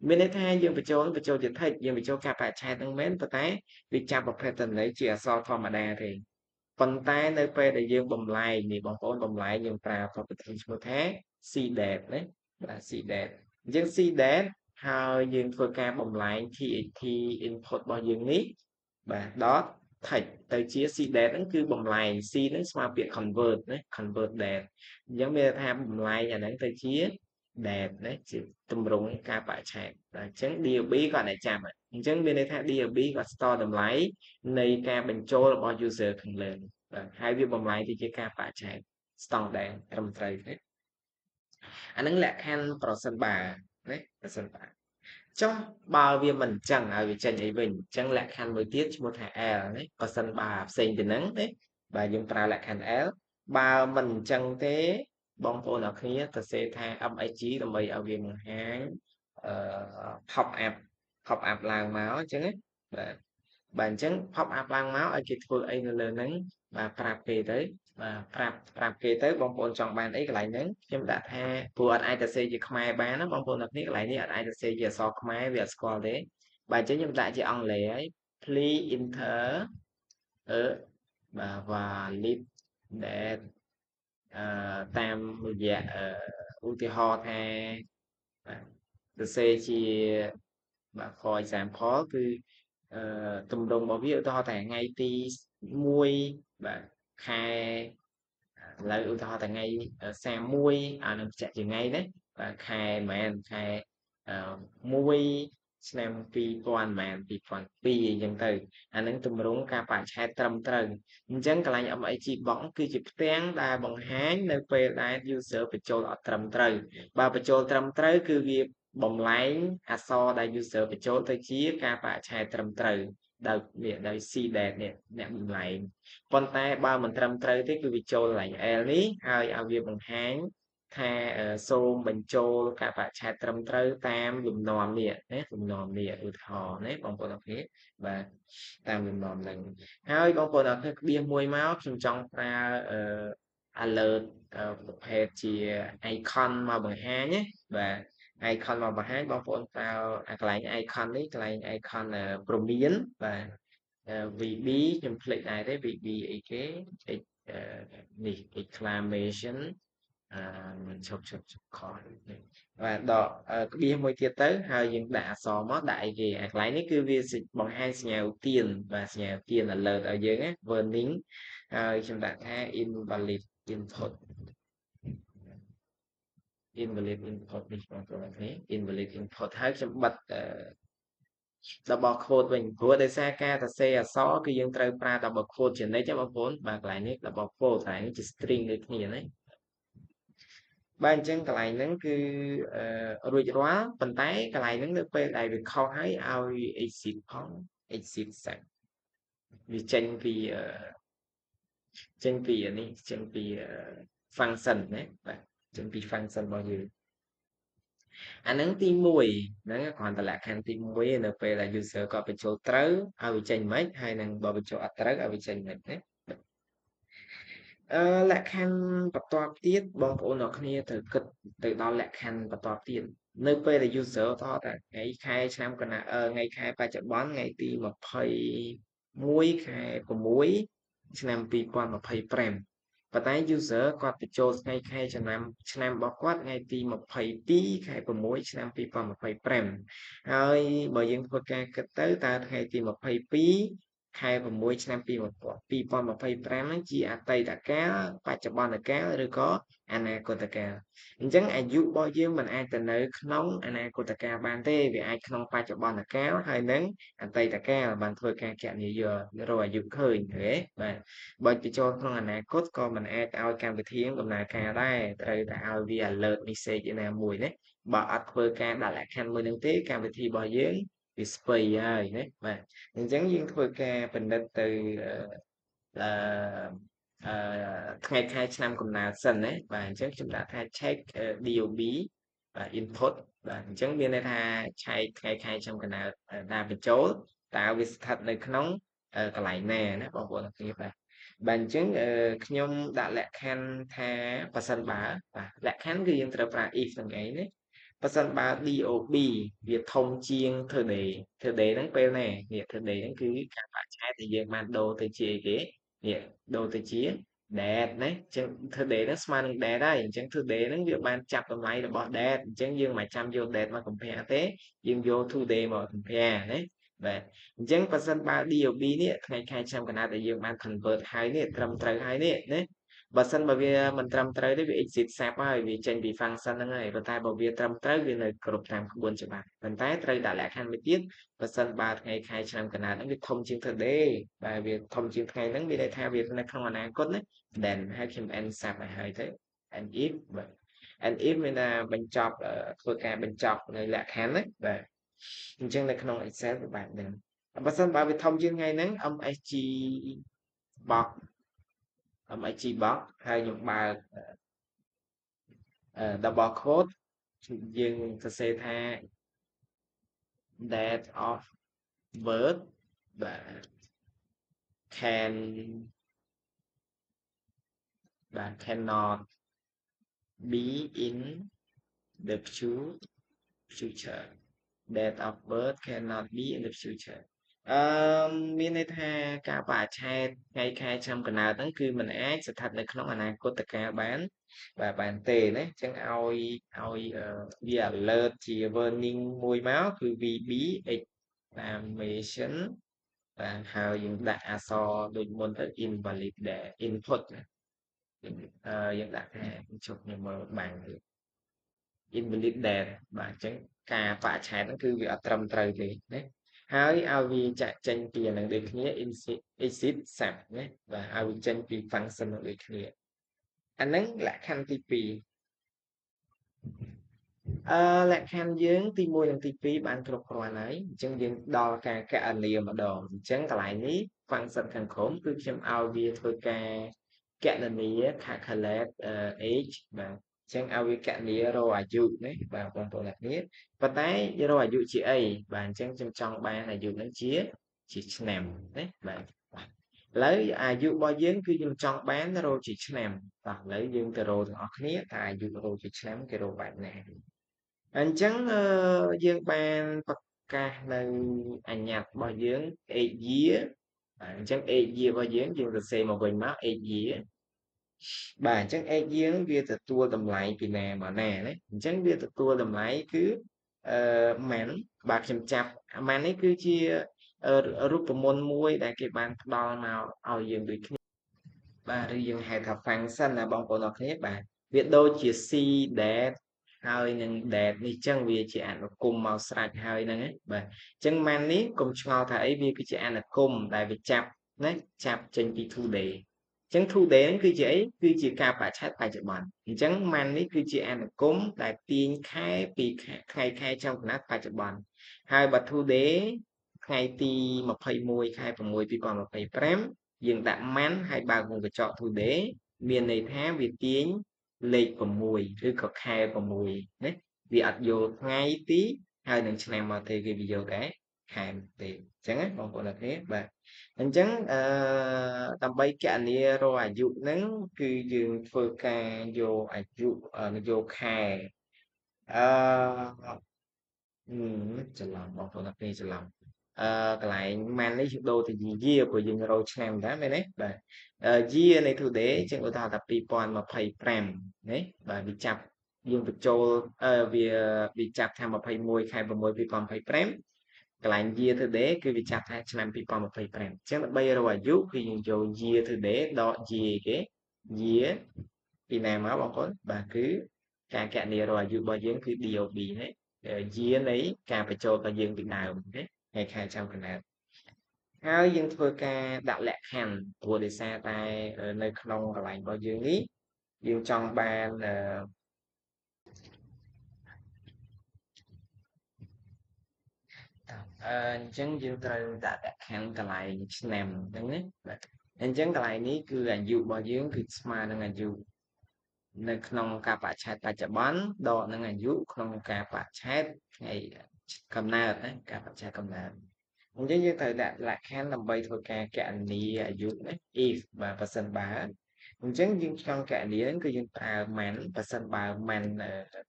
មានន័យថាយើងបញ្ចូលជា text យើងបញ្ចូលការបច្ឆេទហ្នឹងមែនប៉ុន្តែវាចាប់ប្រភេទទិន្នន័យជាអក្សរធម្មតាទេប៉ុន្តែនៅពេលដែលយើងបំលែងនេះបងប្អូនបំលែងយើងប្រើ property ឈ្មោះថា cdate ណាបាទ cdate អញ្ចឹង cdate ហើយយើងធ្វើការបំលែង txt input របស់យើងនេះបាទ dot text ទៅជា cdate ហ្នឹងគឺបំលែង c ហ្នឹងស្មើពាក្យ convert ណា convert date អញ្ចឹងមានថាបំលែងអាហ្នឹងទៅជា date ណាជាទម្រង់ការបច្ឆេទបាទអញ្ចឹង DOB គាត់តែចាំអញ្ចឹងមានន័យថា DOB គាត់ស្ទល់តម្លៃនៃការបញ្ចូលរបស់ user ខាងលើបាទហើយវាបំលែងទៅជាការបច្ឆេទ standard ត្រឹមត្រូវទេអានឹងលក្ខខណ្ឌប្រសិនបើណាប្រសិនបើចុះបើវាមិនអញ្ចឹងឲ្យវាចេញអីវិញអញ្ចឹងលក្ខខណ្ឌមួយទៀតឈ្មោះថា L ណាប្រសិនបើផ្សេងពីហ្នឹងណាបាទយើងប្រើលក្ខខណ្ឌ L បើមិនអញ្ចឹងទេបងប្អូនអរគ្នាទៅសេថា MAG ដើម្បីឲ្យវាបង្ហាញpop up ឡើងមកអញ្ចឹងណាបាទអញ្ចឹង pop up ឡើងមកឲ្យគេធ្វើអីនៅលើហ្នឹងបាទប្រាប់គេទៅបាទប្រាប់គេទៅបងប្អូនចង់បានអីកន្លែងហ្នឹងខ្ញុំដាក់ថាព្រោះអត់អាចទៅសេជាខ្មែរបានណាបងប្អូនអរគ្នាកន្លែងនេះអត់អាចទៅសេជាអក្សរខ្មែរវាអត់ស្គាល់ទេបាទអញ្ចឹងខ្ញុំដាក់ជាអង់គ្លេសហើយ please enter បាទ valid that តាមរយៈឧទាហរណ៍ថាបាទសរសេរជាបាទ for example គឺទម្រង់របស់វាឧទាហរណ៍ថាថ្ងៃទី1បាទខែឥឡូវឧទាហរណ៍ថ្ងៃ31អានឹងបញ្ជាក់ជាថ្ងៃណាបាទខែមែនខែ1ឆ្នាំ2000មែន2002អីចឹងទៅអានឹងទម្រង់ការបច្ឆេទត្រឹមត្រូវអញ្ចឹងកន្លែង MAG box គឺជាផ្ទាំងដែលបង្ហាញនៅពេលដែល user បញ្ចូលអត់ត្រឹមត្រូវបើបញ្ចូលត្រឹមត្រូវគឺវាបំលែងអក្សរដែល user បញ្ចូលទៅជាការបច្ឆេទត្រឹមត្រូវដោយ cdate នេះអ្នកបំលែងប៉ុន្តែបើមិនត្រឹមត្រូវទេគឺវាចូលកន្លែង L នេះហើយឲ្យវាបង្ហាញថាសូមបញ្ចូលការបច្ឆេទត្រឹមត្រូវតាមលំនាំនេះណាលំនាំនេះឧទាហរណ៍ណាបងប្អូនអរគ្នាបាទតាមលំនាំហ្នឹងហើយបងប្អូនអរគ្នាក្បៀសមួយមកខ្ញុំចង់ប្រើalert ប្រភេទជា icon មកបង្ហាញណាបាទ icon មកបង្ហាញបងប្អូនប្រើកន្លែង icon នេះកន្លែង icon ព្រមានបាទ VB ខ្ញុំភ្លេចដែរទេ VB អីគេនេះ exclamation មិនឈប់ខបាទដកក្បៀសមួយទៀតទៅហើយយើងដាក់អក្សរមកដាក់អីគេអាកន្លែងនេះគឺវាបង្ហាញសញ្ញាឧទានបាទសញ្ញាឧទាន alert ឲ្យយើងណា warning ហើយខ្ញុំដាក់ថា invalid input invalid input នេះបងប្អូននេះ invalid input ហើយខ្ញុំបិទdouble quote វិញព្រោះដោយសារការសរសេរអក្សរគឺយើងត្រូវប្រើ double quote ជានិច្ចបងប្អូនបាទកន្លែងនេះ double quote កន្លែងនេះជា string ដូចគ្នាណាបាទអញ្ចឹងកន្លែងហ្នឹងគឺរួចរាល់ប៉ុន្តែកន្លែងហ្នឹងនៅពេលដែលវាខុសហើយឲ្យ exit ផង exit set វាចេញពីនេះចេញពី function ណាបាទចេញពី function របស់យើងអាហ្នឹងទី1ហ្នឹងគ្រាន់តែលក្ខខណ្ឌទី1នៅពេលដែល user ក៏បញ្ចូលត្រូវឲ្យវាចេញមិនហើយនឹងបើបញ្ចូលអត់ត្រូវឲ្យវាចេញមិនណាលក្ខខណ្ឌបន្ទាប់ទៀតបងប្អូនអរគ្នាត្រូវគិតទៅដល់លក្ខខណ្ឌបន្ទាប់ទៀតនៅពេលដែល user ថតថ្ងៃខែឆ្នាំកណាថ្ងៃខែបច្ចុប្បន្នថ្ងៃទី21ខែ6ឆ្នាំ2025ប៉ុន្តែ user គាត់បញ្ចូលថ្ងៃខែឆ្នាំរបស់គាត់ថ្ងៃទី22ខែ6ឆ្នាំ2025ហើយបើយើងធ្វើការគិតទៅតើថ្ងៃទី22ខែ6ឆ្នាំ2025ហ្នឹងជាអតីតកាលបច្ចុប្បន្នកាលឬក៏ អនាគតកាលអញ្ចឹងអាយុរបស់យើងមិនអាចទៅនៅក្នុងអនាគតកាលបានទេវាអាចក្នុងបច្ចុប្បន្នកាលហើយនឹងអតីតកាលបានធ្វើការគណនាយករកអាយុឃើញទេបាទបើទៅចូលក្នុងអនាគតក៏មិនអាចឲ្យកម្មវិធីដំណើរការដែរត្រូវតែឲ្យវា alert message ឯណាមួយណាបើអត់ធ្វើការដាក់លក្ខខណ្ឌមួយនឹងទេកម្មវិធីរបស់យើងវាស្ពៃហើយណាបាទអញ្ចឹងយើងធ្វើការពិនិត្យទៅអឺអឺថ្ងៃខែឆ្នាំកំណើតសិនណាបាទអញ្ចឹងខ្ញុំដាក់ថា check DOB បាទ input បាទអញ្ចឹងមានន័យថាឆែកថ្ងៃខែឆ្នាំកំណើតដាក់បញ្ចូលតើវាស្ថិតនៅក្នុងកន្លែងណាណាបងប្អូនទាំងគ្នាបាទអញ្ចឹងខ្ញុំដាក់លក្ខខណ្ឌថាប៉ះសិនបើបាទលក្ខខណ្ឌគឺយើងត្រូវប្រើ if នឹងអីណាប៉ះសិនបើ DOB វាធំជាង today ហ្នឹងពេលណានេះ today ហ្នឹងគឺការបច្ឆេទដែលយើងបានដូរទៅជាអីគេនេះដូរទៅជា date ណាអញ្ចឹង today ហ្នឹងស្មើនឹង date ហើយអញ្ចឹង today ហ្នឹងវាបានចាប់តម្លៃរបស់ date អញ្ចឹងយើងមិនចាំយក date មក compare ទេយើងយក today មក compare ណាបាទអញ្ចឹងបើសិនបើ DOB នេះថ្ងៃខែឆ្នាំកណាត់ដែលយើងបាន convert ហើយនេះត្រឹមត្រូវហើយនេះណាបើសិនបើវាមិនត្រឹមត្រូវទេវា exit SAP ហើយវាចេញពី function ហ្នឹងហើយប៉ុន្តែបើវាត្រឹមត្រូវវានៅគ្រប់តាមក្បួនច្បាប់ប៉ុន្តែត្រូវដាក់លក្ខខណ្ឌមួយទៀតបើសិនបើថ្ងៃខែឆ្នាំកណាត់ហ្នឹងវាធំជាង today បាទវាធំជាងថ្ងៃហ្នឹងមានន័យថាវានៅក្នុងអនាគតណា then ហើយខ្ញុំ end SAP ឲ្យហើយទៅ and if បាទ and if មានថាបញ្ចប់ធ្វើការបញ្ចប់នៅលក្ខខណ្ឌណាបាទអញ្ចឹងនៅក្នុង Excel វាបែបហ្នឹងបើសិនបើវាធំជាងថ្ងៃហ្នឹង MSG box MSG box ហើយខ្ញុំបើកdouble quote យើងសរសេរថា date of birth បាទ can បាទ cannot be in the future date of birth cannot be in the future មានន័យថាការបច្ឆេទថ្ងៃខែឆ្នាំកំណើតហ្នឹងគឺมันអាចស្ថិតនៅក្នុងអនាគតកាលបានបាទបានទេណាអញ្ចឹងឲ្យវា alert ជា warning មួយមកគឺ VB exclamation បាទហើយយើងដាក់អក្សរដូចមុនទៅ invalid ដែរ input ណាយើងដាក់ថាជប់ខ្ញុំមើលបានទេ invalid ដែរបាទអញ្ចឹងការបច្ឆេទហ្នឹងគឺវាអត់ត្រឹមត្រូវទេណាហើយឲ្យវាចាក់ចេញពីអានឹងដូចគ្នា exit SAP ណាបាទឲ្យវាចេញពី function នឹងដូចគ្នាអាហ្នឹងលក្ខខណ្ឌទី2លក្ខខណ្ឌយើងទី1និងទី2បានគ្រប់គ្រាន់ហើយអញ្ចឹងយើងដល់ការកណនាម្ដងអញ្ចឹងកន្លែងនេះ function ខាងក្រោមគឺខ្ញុំឲ្យវាធ្វើការកណនា calculate age បាទអញ្ចឹងឲ្យវាកណនារកអាយុណាបាទបងប្អូនអ្នកនេះប៉ុន្តែរកអាយុជាអីបាទអញ្ចឹងខ្ញុំចង់បានអាយុនឹងជាឆ្នាំណាបាទឥឡូវអាយុរបស់យើងគឺខ្ញុំចង់បានរកជាឆ្នាំបាទឥឡូវយើងទៅរកទាំងអស់គ្នាតើអាយុរកជាឆ្នាំគេរកបែបណាអញ្ចឹងយើងបានប្រកាសនៅអញ្ញត្តិរបស់យើង age year បាទអញ្ចឹង age year របស់យើងសរសេរមកវិញមក age year បាទអញ្ចឹង age year វាទទួលតម្លៃពីណាមកណាណាអញ្ចឹងវាទទួលតម្លៃគឺman បាទខ្ញុំចាប់ man នេះគឺជារូបមន្តមួយដែលគេបានផ្ដល់មកឲ្យយើងដូចគ្នាបាទឬយើងហៅថា function ណាបងប្អូនអរគ្នាបាទវាដូចជា c dat ហើយនឹង dat នេះចឹងវាជាអនុគមមកស្រេចហើយហ្នឹងណាបាទអញ្ចឹង man នេះកុំឆ្ងល់ថាអីវាគឺជាអនុគមដែលវាចាប់ណាចាប់ចេញពី today អញ្ចឹង today ហ្នឹងគឺជាអីគឺជាការបច្ឆេទបច្ចុប្បន្នអញ្ចឹង man នេះគឺជាអនុគមដែលទាញខែពីថ្ងៃខែចំណាត់បច្ចុប្បន្នហើយបើ today ថ្ងៃទី21ខែ6 2025យើងដាក់ man ហើយបើកមុខកញ្ចក់ today មានន័យថាវាទាញលេខ6ឬក៏ខែ6ណាវាអត់យកថ្ងៃទីហើយនឹងឆ្នាំមកទេគេវាយកតែខែទេអញ្ចឹងណាបងប្អូនអរគ្នាបាទអញ្ចឹងដើម្បីកណនារកអាយុហ្នឹងគឺយើងធ្វើការយកអាយុយកខែអឺច្រឡំបងប្អូនអរគ្នាច្រឡំកន្លែង man នេះដូរទៅ year ព្រោះយើងរកឆ្នាំដែរមែនទេបាទ year នៃ today ចឹងឧទាហរណ៍ថា2025ណាបាទវាចាប់យើងបញ្ចូលវាចាប់ថា21ខែ6 2025កន្លែង year today គឺវាចាប់ថាឆ្នាំ2025អញ្ចឹងដើម្បីរកអាយុគឺយើងយក year today ដក year គេ year ពីណាមកបងប្អូនបាទគឺការកណនីរកអាយុរបស់យើងគឺ DOB ណាយានៃការបញ្ចូលរបស់យើងពីដើមណាថ្ងៃខែចាំកំណើតហើយយើងធ្វើការដាក់លក្ខខណ្ឌព្រោះដោយសារតែនៅក្នុងកន្លែងរបស់យើងនេះយើងចង់បានអញ្ចឹងយើងត្រូវដាក់លក្ខខណ្ឌកន្លែងឆ្នាំអញ្ចឹងណាបាទអញ្ចឹងកន្លែងនេះគឺអាយុរបស់យើងគឺស្មើនឹងអាយុនៅក្នុងការបច្ឆេទបច្ចុប្បន្នដកនឹងអាយុក្នុងការបច្ឆេទថ្ងៃកំណើតណាការបច្ឆេទកំណើតអញ្ចឹងយើងត្រូវដាក់លក្ខខណ្ឌដើម្បីធ្វើការគណនាអាយុណា if បាទប៉ះសិនបើអញ្ចឹងយើងចង់គណនាហ្នឹងគឺយើងប្រើ man ប៉ះសិនបើ man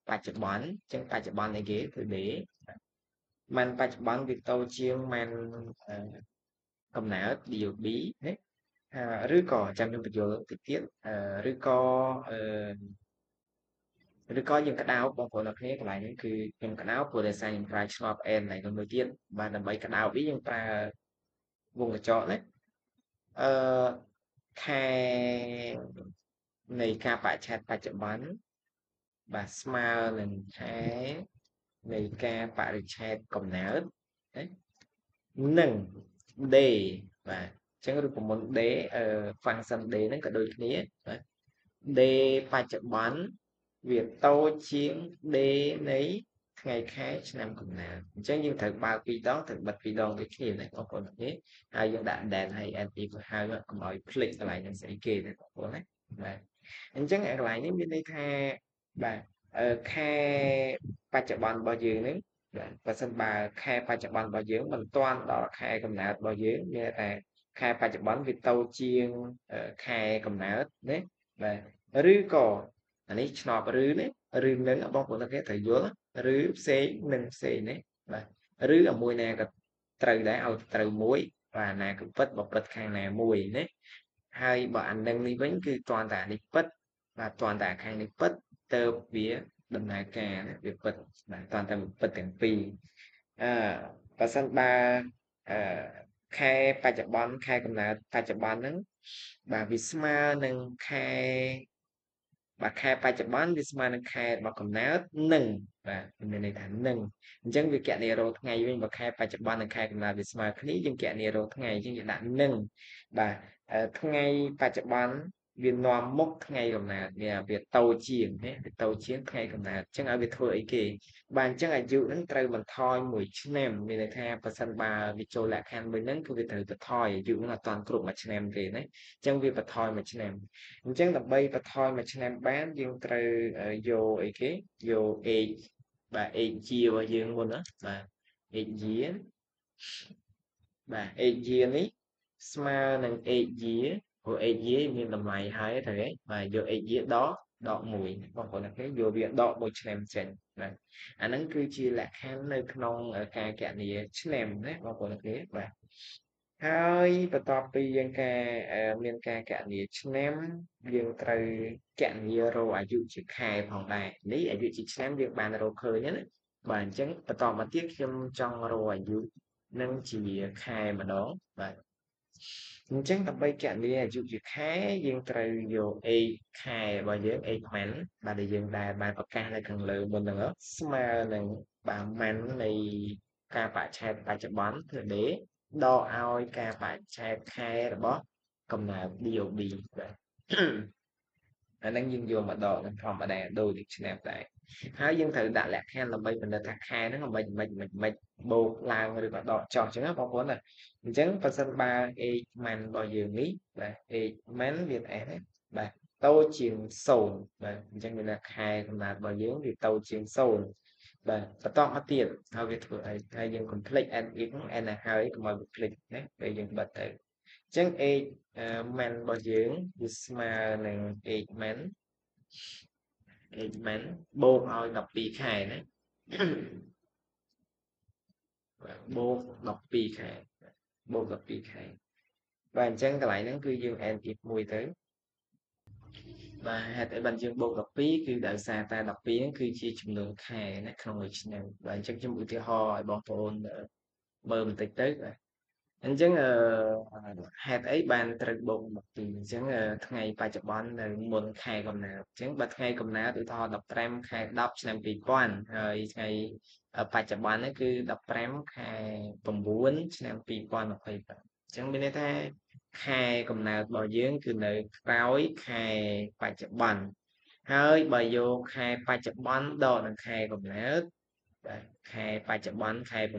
បច្ចុប្បន្នអញ្ចឹងបច្ចុប្បន្នអីគេគឺ day man បច្ចុប្បន្នវាតូចជាង man កំណើត DOB ណាឬក៏ចាំខ្ញុំបញ្យល់តិចទៀតឬក៏យើងក្តោបបងប្អូនអរគ្នាកន្លែងនេះគឺខ្ញុំក្តោបព្រោះដោយសារខ្ញុំប្រើឆ្លប់ n ហ្នឹងមួយទៀតបាទដើម្បីក្តោបនេះយើងប្រើវងកញ្ចក់ណាអឺខែនៃការបច្ឆេទបច្ចុប្បន្នបាទស្មើនឹងខែនៃការបរិច្ឆេទកំណើតណានិង day បាទអញ្ចឹងរូបមន្ត day function day ហ្នឹងក៏ដូចគ្នាបាទ day បច្ចុប្បន្នវាតូចជាង day នៃថ្ងៃខែឆ្នាំកំណើតអញ្ចឹងយើងត្រូវបើក2ដងត្រូវបិទ2ដងដូចគ្នាណាបងប្អូននេះហើយយើងដាក់ that ហើយ and if ហើយកុំឲ្យភ្លេចកន្លែងហ្នឹងស្អីគេណាបងប្អូនណាបាទអញ្ចឹងកន្លែងនេះមានន័យថាបាទខែបច្ចុប្បន្នរបស់យើងហ្នឹងបាទបើសិនបើខែបច្ចុប្បន្នរបស់យើងមិនទាន់ដល់ខែកំណើតរបស់យើងមានតែខែបច្ចុប្បន្នវាតូចជាងខែកំណើតណាបាទឬក៏អានេះឆ្នប់ឬណាឬនឹងបងប្អូនគេត្រូវយល់ឬផ្សេងនឹងផ្សេងណាបាទឬអាមួយណាក៏ត្រូវដែរឲ្យត្រូវមួយបាទណាគឺពិតបើពិតខាងណាមួយណាហើយបើអានឹងនេះវិញគឺតន់តែអានេះពិតបាទតន់តែខាងនេះពិតទៅវាដំណើរការវាពិតបាទតន់តែពិតទាំងពីរអឺបើសិនបើអឺខែបច្ចុប្បន្នខែកំណើតបច្ចុប្បន្នហ្នឹងបាទវាស្មើនឹងខែបាទខែបច្ចុប្បន្នវាស្មើនឹងខែរបស់កំណើតនិងបាទមានន័យថានឹងអញ្ចឹងវាគណនារាល់ថ្ងៃវិញបើខែបច្ចុប្បន្ននិងខែកំណើតវាស្មើគ្នាយើងគណនារាល់ថ្ងៃអញ្ចឹងយើងដាក់នឹងបាទថ្ងៃបច្ចុប្បន្នវានាំមុខថ្ងៃកំណើតវាតូចជាងណាវាតូចជាងថ្ងៃកំណើតអញ្ចឹងឲ្យវាធ្វើអីគេបាទអញ្ចឹងអាយុហ្នឹងត្រូវបន្ថយ1ឆ្នាំមានន័យថាបើសិនបើវាចូលលក្ខខណ្ឌមួយហ្នឹងគឺវាត្រូវបន្ថយអាយុហ្នឹងអត់តាន់គ្រប់1ឆ្នាំទេណាអញ្ចឹងវាបន្ថយ1ឆ្នាំអញ្ចឹងដើម្បីបន្ថយ1ឆ្នាំបានយើងត្រូវយកអីគេយក age បាទ age year របស់យើងមុនណាបាទ age year បាទ age year នេះស្មើនឹង age year ព្រោះ age year មានតម្លៃហើយត្រូវទេបាទយក age year ដក1បងប្អូនអ្នកយកវាដក1ឆ្នាំចេញបាទអាហ្នឹងគឺជាលក្ខខណ្ឌនៅក្នុងការគណនាឆ្នាំណាបងប្អូនអ្នកបាទហើយបន្ទាប់ពីយើងមានការគណនាឆ្នាំយើងត្រូវគណនារកអាយុជាខែផងដែរនេះអាយុជាឆ្នាំយើងបានរកឃើញណាបាទអញ្ចឹងបន្តមកទៀតខ្ញុំចង់រកអាយុនឹងជាខែម្ដងបាទអញ្ចឹងដើម្បីគណនាអាយុជាខែយើងត្រូវយកអេខែរបស់យើងអេម៉ាន់បាទដែលយើងដែលបានប្រកាសនៅខាងលើមុនហ្នឹងស្មើនឹងបាទម៉ាន់នៃការបច្ឆេទបច្ចុប្បន្នគឺ D ដកឲ្យការបច្ឆេទខែរបស់កំណើត DOB បាទអាហ្នឹងយើងយកមកដកនឹងធម្មតាដូចឆ្នាំដែរហើយយើងត្រូវដាក់លក្ខខណ្ឌដើម្បីពិនិត្យថាខែហ្នឹងមិនបូកឡើងឬក៏ដកចុះអញ្ចឹងណាបងប្អូនណាអញ្ចឹងបើសិនបើ age man របស់យើងនេះបាទ age man វា S ណាបាទតូចជាង0បាទអញ្ចឹងមានថាខែកំណើតរបស់យើងវាតូចជាង0បាទបន្តមកទៀតហើយវាធ្វើអីហើយយើងកុំភ្លេច add if ហ្នឹង add ណាហើយកុំឲ្យវាភ្លេចណាពេលយើងបិទទៅអញ្ចឹង age man របស់យើងវាស្មើនឹង age man បូកឲ្យ12ខែណាបូក12ខែបូក12ខែបាទអញ្ចឹងកន្លែងហ្នឹងគឺយើង add if មួយទៅបាទហេតុអីបានយើងបូក12គឺដោយសារតែ12ហ្នឹងគឺជាចំនួនខែណាក្នុងមួយឆ្នាំបាទអញ្ចឹងខ្ញុំឧទាហរណ៍ឲ្យបងប្អូនមើលបន្តិចទៅបាទ អញ្ចឹងហេតុអីបានត្រូវបូក12អញ្ចឹងថ្ងៃបច្ចុប្បន្ននៅមុនខែកំណើតអញ្ចឹងបើថ្ងៃកំណើតឧទាហរណ៍15ខែ10ឆ្នាំ2000ហើយថ្ងៃបច្ចុប្បន្នហ្នឹងគឺ15ខែ9ឆ្នាំ2025អញ្ចឹងមានន័យថាខែកំណើតរបស់យើងគឺនៅក្រោយខែបច្ចុប្បន្នហើយបើយកខែបច្ចុប្បន្នដកនឹងខែកំណើតបាទខែបច្ចុប្បន្នខែ9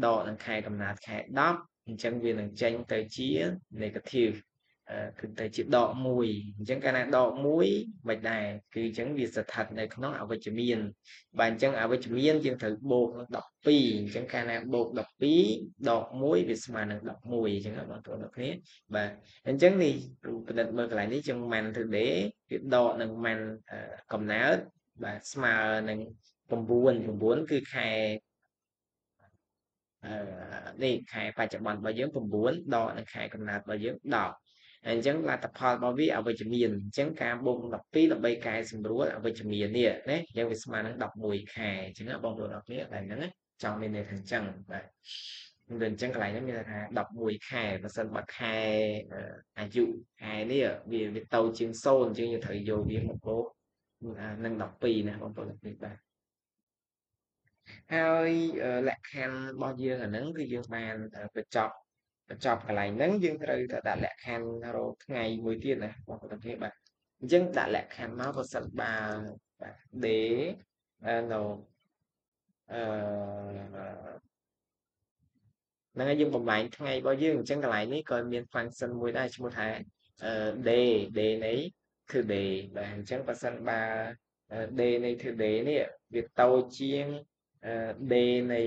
ដកនឹងខែកំណើតខែ10អញ្ចឹងវានឹងចេញទៅជា negative គឺទៅជាដក1អញ្ចឹងកាលណាដក1មិនដែរគឺអញ្ចឹងវាស្ថិតនៅក្នុងអវិជ្ជមានបាទអញ្ចឹងអវិជ្ជមានយើងត្រូវបូកនឹង12អញ្ចឹងកាលណាបូក12ដក1វាស្មើនឹង11អញ្ចឹងបងប្អូនអ្នកគ្នាបាទអញ្ចឹងនេះពិនិត្យមើលកន្លែងនេះចឹង man today វាដកនឹង man កំណើតបាទស្មើនឹង9គឺខែនេះខែបច្ចុប្បន្នរបស់យើង9ដកនឹងខែកំណើតរបស់យើង10អញ្ចឹងលទ្ធផលរបស់វាអវិជ្ជមានអញ្ចឹងការបូក12ដើម្បីកែសម្រួលអវិជ្ជមាននេះណាយើងវាស្មើនឹង11ខែអញ្ចឹងបងប្អូនអរគ្នាតែហ្នឹងចង់មានន័យថាអញ្ចឹងបាទដូចអញ្ចឹងកន្លែងនេះមានថា11ខែបើសិនបើខែអាយុខែនេះវាទៅជាង0អញ្ចឹងយើងត្រូវយកវាមកបូកនឹង12ណាបងប្អូនបាទហើយលក្ខខណ្ឌរបស់យើងអាហ្នឹងគឺយើងបានបញ្ចប់កន្លែងហ្នឹងយើងត្រូវតែដាក់លក្ខខណ្ឌរកថ្ងៃមួយទៀតណាបងប្អូនបាទអញ្ចឹងដាក់លក្ខខណ្ឌមកក៏សិនបាទ day no អឺហ្នឹងហើយយើងបំលែងថ្ងៃរបស់យើងអញ្ចឹងកន្លែងនេះក៏មាន function មួយដែរឈ្មោះថាday នៃ today បាទអញ្ចឹងបើសិនបើ day នៃ today នេះវាតូចជាងday នៃ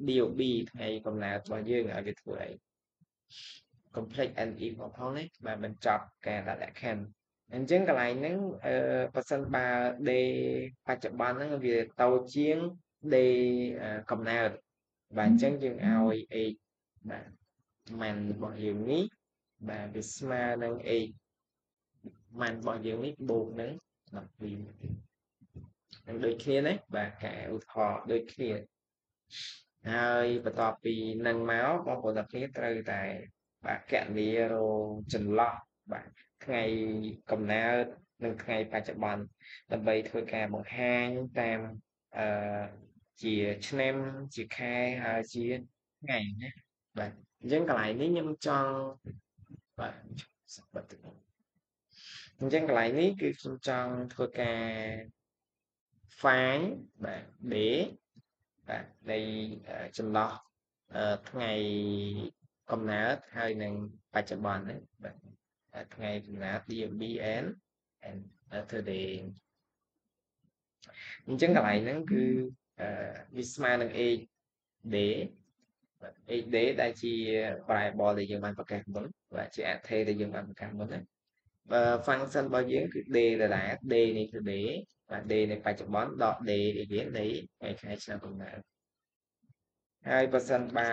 DOB ថ្ងៃកំណើតរបស់យើងឲ្យវាធ្វើអី complex and if មកផងនេះបាទបញ្ចប់ការដាក់លក្ខខណ្ឌអញ្ចឹងកន្លែងហ្នឹងបើសិនបើ day បច្ចុប្បន្នហ្នឹងវាតូចជាង day កំណើតបាទអញ្ចឹងយើងឲ្យ age បាទ man របស់យើងនេះបាទវាស្មើនឹង age man របស់យើងនេះបូកនឹង12នឹងដូចគ្នាណាបាទការឧទាហរណ៍ដូចគ្នាហើយបន្ទាប់ពីនឹងមកបងប្អូនទាំងគ្នាត្រូវតែបាទកណនីរចន្លោះបាទថ្ងៃកំណើតនិងថ្ងៃបច្ចុប្បន្នដើម្បីធ្វើការបង្ហាញតាមអឺជាឆ្នាំជាខែហើយជាថ្ងៃណាបាទអញ្ចឹងកន្លែងនេះខ្ញុំចង់បាទបិទទៅអញ្ចឹងកន្លែងនេះគឺខ្ញុំចង់ធ្វើការ find បាទ day បាទនៃចន្លោះថ្ងៃកំណើតហើយនឹងបច្ចុប្បន្នហ្នឹងបាទថ្ងៃកំណើត DMBN and today អញ្ចឹងកន្លែងហ្នឹងគឺវាស្មើនឹង age day បាទ age day ដែលជា variable ដែលយើងបានប្រកាសមុនបាទជា array ដែលយើងបានប្រកាសមុនណាបើ function របស់យើងគឺ day ដដែល day នេះគឺ day បាទ day នៃបច្ចុប្បន្នដក day វានៃថ្ងៃឆ្នាំកំណើតហើយបើសិនបើ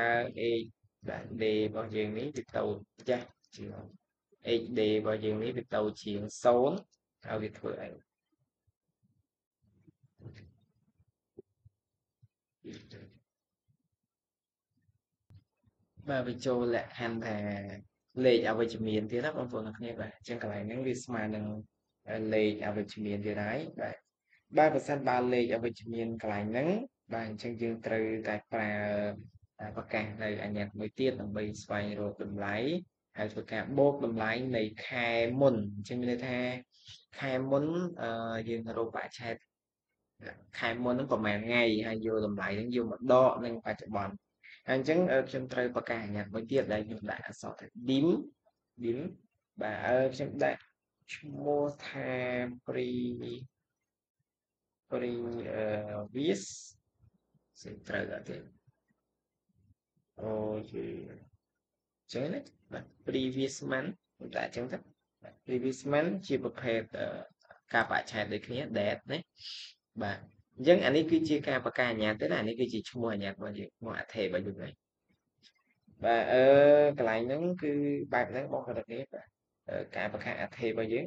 age បាទ day របស់យើងនេះវាទៅចាស់ជាង age day របស់យើងនេះវាទៅជាង0ហើយវាធ្វើអីបាទវាចូលលក្ខខណ្ឌថាលេខអវិជ្ជមានទៀតណាបងប្អូនអ្នកគ្នាបាទអញ្ចឹងកន្លែងហ្នឹងវាស្មើនឹងលេខអវិជ្ជមានទៀតហើយបាទបើសិនបើលេខអវិជ្ជមានកន្លែងហ្នឹងបាទអញ្ចឹងយើងត្រូវតែប្រើប្រកាសនៅអញ្ញត្តិមួយទៀតដើម្បីស្វែងរកតម្លៃហើយធ្វើការបូកតម្លៃនៃខែមុនអញ្ចឹងមានន័យថាខែមុនយើងរកបច្ឆេទខែមុនហ្នឹងប្រហែលថ្ងៃហើយយកតម្លៃហ្នឹងយកមកដកនឹងបច្ចុប្បន្នហើយអញ្ចឹងខ្ញុំត្រូវប្រកាសអញ្ញត្តិមួយទៀតដែលខ្ញុំដាក់អក្សរថា dim បាទខ្ញុំដាក់ឈ្មោះថា previous សិត្រូវអត់ទេអូយចឹងណាបាទ previous month ខ្ញុំដាក់ចឹងទៅ previous month ជាប្រភេទការបច្ឆេទដូចគ្នា date ណាបាទអញ្ចឹងអានេះគឺជាការប្រកាសអញ្ញត្តិទេណាអានេះគឺជាឈ្មោះអញ្ញត្តិរបស់យើងឈ្មោះអថេរបស់យើងហ្នឹងបាទកន្លែងហ្នឹងគឺបែបហ្នឹងបងប្អូនគ្នាបាទការប្រកាសអថេរបស់យើង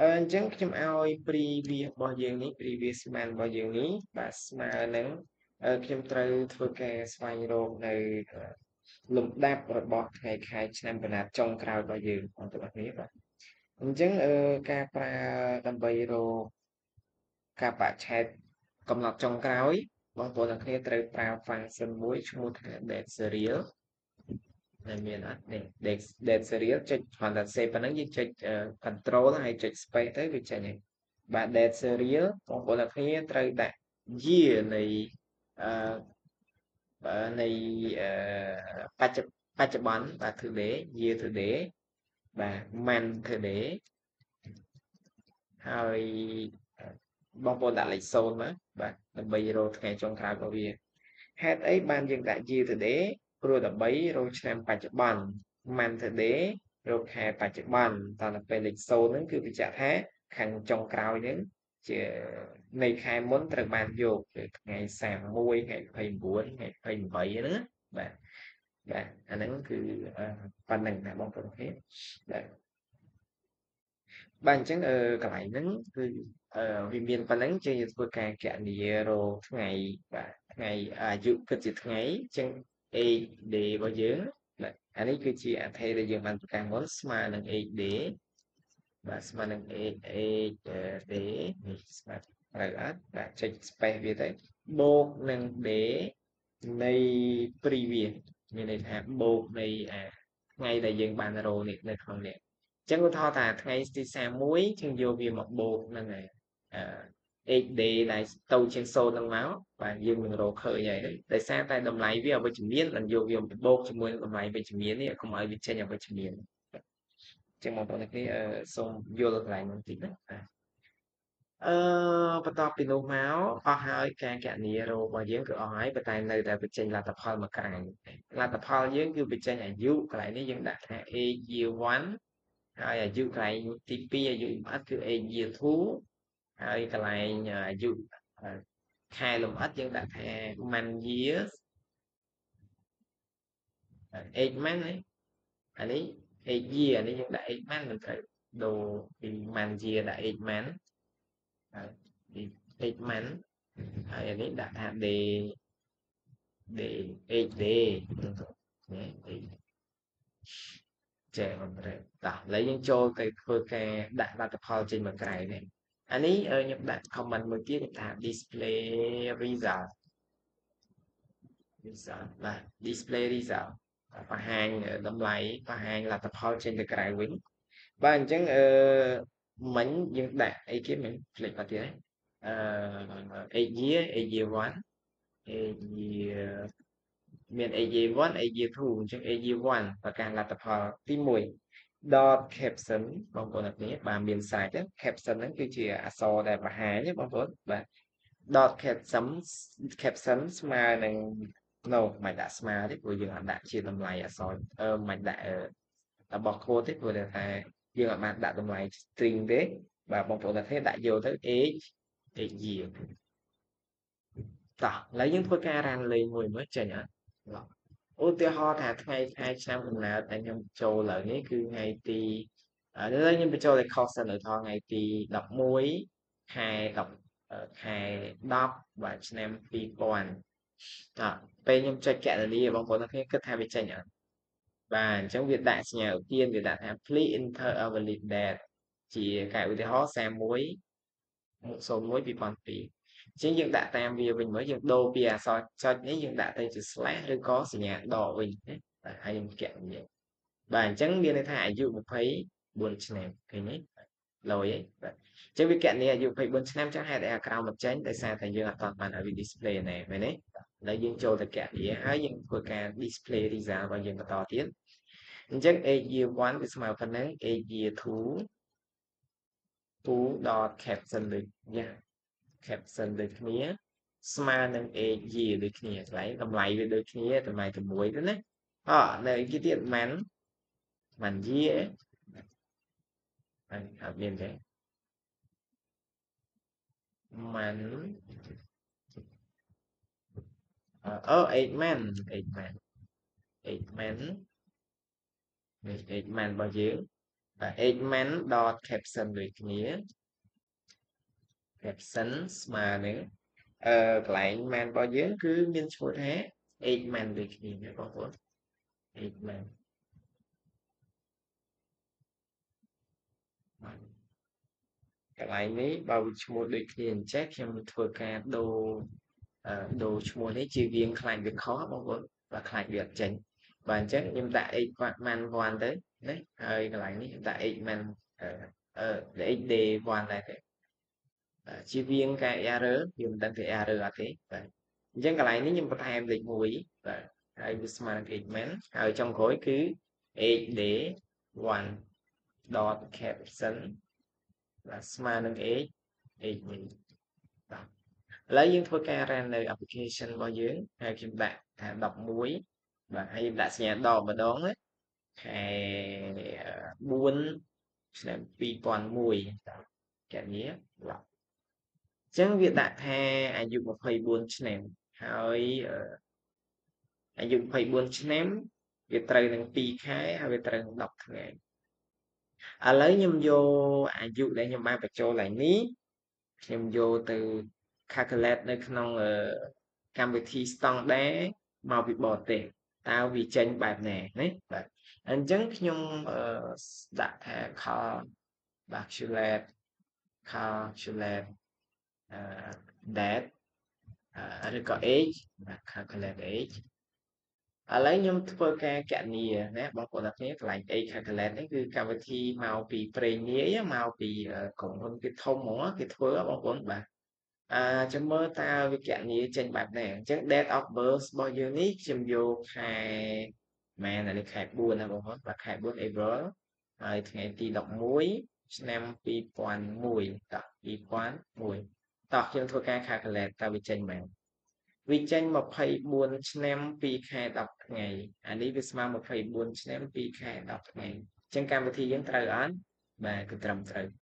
អញ្ចឹងខ្ញុំឲ្យ previous របស់យើងនេះ previous month របស់យើងនេះបាទស្មើនឹងខ្ញុំត្រូវធ្វើការស្វែងរកនៅ លំដាប់របស់ថ្ងៃខែឆ្នាំកណាត់ចុងក្រោយរបស់យើងបងប្អូនគ្នាបាទអញ្ចឹងការប្រើដើម្បីរកការបច្ឆេទកំណត់ចុងក្រោយបងប្អូនគ្នាត្រូវប្រើ function មួយឈ្មោះថា date serial ដែលមានអត់នេះ date serial ចុចគ្រាន់តែ save ប៉ុណ្ណឹងយើងចុច control ហើយចុច space ទៅវាចេញហើយបាទ date serial បងប្អូនគ្នាត្រូវដាក់ year នៃអនៃបច្ចុប្បន្នបាទ today year today បាទ month today ហើយបងប្អូនដាក់លេខ0មកបាទដើម្បីរកថ្ងៃចុងក្រោយរបស់វាហេតុអីបានយើងដាក់ year today ព្រោះដើម្បីរកឆ្នាំបច្ចុប្បន្ន month today រកខែបច្ចុប្បន្នតទៅពេលលេខ0ហ្នឹងគឺបញ្ជាក់ថាខាងចុងក្រោយហ្នឹងជានៃខែមុនត្រូវបានយកគឺថ្ងៃ31ថ្ងៃ29ថ្ងៃ28ហ្នឹងបាទបាទអាហ្នឹងគឺប៉ុណ្្នឹងណាបងប្អូនគ្នាបាទបាទអញ្ចឹងកន្លែងហ្នឹងគឺវាមានប៉ុណ្្នឹងជាធ្វើការកណនារោថ្ងៃបាទថ្ងៃអាយុពិតជាថ្ងៃអញ្ចឹង age day របស់យើងបាទអានេះគឺជាអថេរដែលយើងបានប្រកាសមុនស្មើនឹង age day បាទស្មើនឹង age day នេះស្មើត្រូវអត់បាទចុច space វាទៅបូកនឹង day នៃ previous មានន័យថាបូកនៃថ្ងៃដែលយើងបានរោនេះនៅក្នុងនេះចឹងឧទាហរណ៍ថាថ្ងៃទី31យើងយកវាមកបូកនឹងឯ 8 day ដែលទៅជាង0នឹងមកបាទយើងនឹងរកឃើញហើយដោយសារតែតម្លៃវាអវិជ្ជមានមិនយកវាមកបូកជាមួយនឹងតម្លៃវិជ្ជមាននេះកុំឲ្យវាចេញអវិជ្ជមានចឹងបងប្អូនគ្នាសូមយល់កន្លែងនេះបន្តិចណាបន្ទាប់ពីនោះមកអស់ហើយការគណនារោរបស់យើងគឺអស់ហើយប៉ុន្តែនៅតែបញ្ចេញលទ្ធផលមកក្រៅលទ្ធផលយើងគឺបញ្ចេញអាយុកន្លែងនេះយើងដាក់ថា age year 1ហើយអាយុកន្លែងទី2អាយុលម្អិតគឺ age year 2ហើយកន្លែងអាយុខែលម្អិតយើងដាក់ថា month years age month អានេះ age year អានេះយើងដាក់ age month មិនត្រូវដូរពី month year ដាក់ age month ពី age month ហើយអានេះដាក់ថា day age day នេះចេះមិនត្រូវតោះឥឡូវយើងចូលទៅធ្វើការដាក់លទ្ធផលចេញមកក្រៅនេះអានេះខ្ញុំដាក់ comment មួយទៀតថា display result បាទ display result បង្ហាញតម្លៃបង្ហាញលទ្ធផលចេញទៅក្រៅវិញបាទអញ្ចឹងមិញយើងដាក់អីគេមិនភ្លេចបាត់ទៀតហើយ8 year 1 8 year មាន AJ1 AJ2 អញ្ចឹង AJ1 ប្រកាសលទ្ធផលទី1 dot caption បងប្អូនអរគ្នាបាទមានសាច់ caption ហ្នឹងគឺជាអក្សរដែលបង្ហាញបងប្អូនបាទ dot caption ស្មើនឹង no មិនដាក់ស្មើទេព្រោះយើងអត់ដាក់ជាតម្លៃអក្សរមិនដាក់របស់ code ទេព្រោះថាយើងអត់បានដាក់តម្លៃ string ទេបាទបងប្អូនអរគ្នាដាក់យកទៅ age year តោះឥឡូវយើងធ្វើការរ៉ានលេងមួយមើលចេញអត់ឧទាហរណ៍ថាថ្ងៃខែឆ្នាំកំណើតដែលខ្ញុំចូលឡើងនេះគឺថ្ងៃទីឥឡូវខ្ញុំបញ្ចូលឲ្យខុសសិនឧទាហរណ៍ថ្ងៃទី11ខែ10ខែ10បាទឆ្នាំ2000ពេលខ្ញុំចុចកណនីបងប្អូនគ្នាគិតថាវាចេញអត់បាទអញ្ចឹងវាដាក់សញ្ញាឧទានវាដាក់ថា please enter a valid date ជាការឧទាហរណ៍31 01 2002ចឹងយើងដាក់តាមវាវិញមកយើងដូរពីអក្សរចុចនេះយើងដាក់ទៅជា slash ឬក៏សញ្ញាដកវិញណាបាទហើយខ្ញុំគណនាបាទអញ្ចឹងមានន័យថាអាយុ24ឆ្នាំឃើញទេលយហីបាទអញ្ចឹងវាគណនាអាយុ24ឆ្នាំចឹងហេតុអីអាក្រៅមកចេញដោយសារតែយើងអត់បានឲ្យវា display ណែមែនទេឥឡូវយើងចូលទៅគណនាហើយយើងធ្វើការ display result របស់យើងបន្តទៀតអញ្ចឹង age year 1វាស្មើប៉ុណ្ណឹង age year 2 caption ដូចយ៉ាង caption ដូចគ្នាស្មើនឹង age year ដូចគ្នាកន្លែងតម្លៃវាដូចគ្នាតម្លៃតែមួយទៅណានៅគេទៀត month year អត់មានទេ month 8 month 8 month 8 month នេះ 8 month របស់យើងបាទ8 month caption ដូចគ្នា caption ស្មើនឹងកន្លែង month របស់យើងគឺមានឈ្មោះថា 8 month ដូចគ្នាបងប្អូន 8 man កន្លែងនេះបើវាឈ្មោះដូចគ្នាអញ្ចេះខ្ញុំធ្វើការដូរឈ្មោះនេះជៀសវាងខ្លាចវាខុសបងប្អូនបាទខ្លាចវាអត់ចេញបាទអញ្ចឹងខ្ញុំដាក់ x man 1ទៅណាហើយកន្លែងនេះខ្ញុំដាក់ x man x day 1ដែរទេបាទជៀសវាងការ error វាមិនដឹងថា error អត់ទេបាទអញ្ចឹងកន្លែងនេះខ្ញុំបន្ថែមលេខ1បាទហើយវាស្មើនឹង x man ហើយចុងក្រោយគឺ x day 1 dot caption បាទស្មើនឹង x min បាទឥឡូវយើងធ្វើការ run នៅ application របស់យើងហើយខ្ញុំដាក់ថា11បាទហើយខ្ញុំដាក់សញ្ញាដកម្ដងណាខែ4ឆ្នាំ2001កញ្ញាបាទអញ្ចឹងវាដាក់ថាអាយុ24ឆ្នាំហើយអាយុ24ឆ្នាំវាត្រូវនឹង2ខែហើយវាត្រូវនឹង10ថ្ងៃឥឡូវខ្ញុំយកអាយុដែលខ្ញុំបានបញ្ចូលឡើងនេះខ្ញុំយកទៅ calculate នៅក្នុងកម្មវិធីស្តង់ដាមកពីបរទេសតើវាចេញបែបណាណាបាទអញ្ចឹងខ្ញុំដាក់ថា calculate that ឬក៏ age បាទ calculate age ឥឡូវខ្ញុំធ្វើការគណនាណាបងប្អូនទាំងគ្នាកន្លែង age calculate នេះគឺកម្មវិធីមកពីប្រេងនាយមកពីក្រុមហ៊ុនគេធំហ្មងគេធ្វើបងប្អូនបាទចាំមើលតើវាគណនាចេញបែបណាអញ្ចឹង date of birth របស់យើងនេះខ្ញុំយកខែមែននេះខែ4ណាបងប្អូនបាទខែ4 April ហើយថ្ងៃទី11ឆ្នាំ2001តោះ2001តោះខ្ញុំធ្វើការ calculate តើវាចេញមែនវាចេញ24ឆ្នាំ2ខែ10ថ្ងៃអានេះវាស្មើ24ឆ្នាំ2ខែ10ថ្ងៃអញ្ចឹងកម្មវិធីយើងត្រូវអត់បាទគឺត្រឹមត្រូវ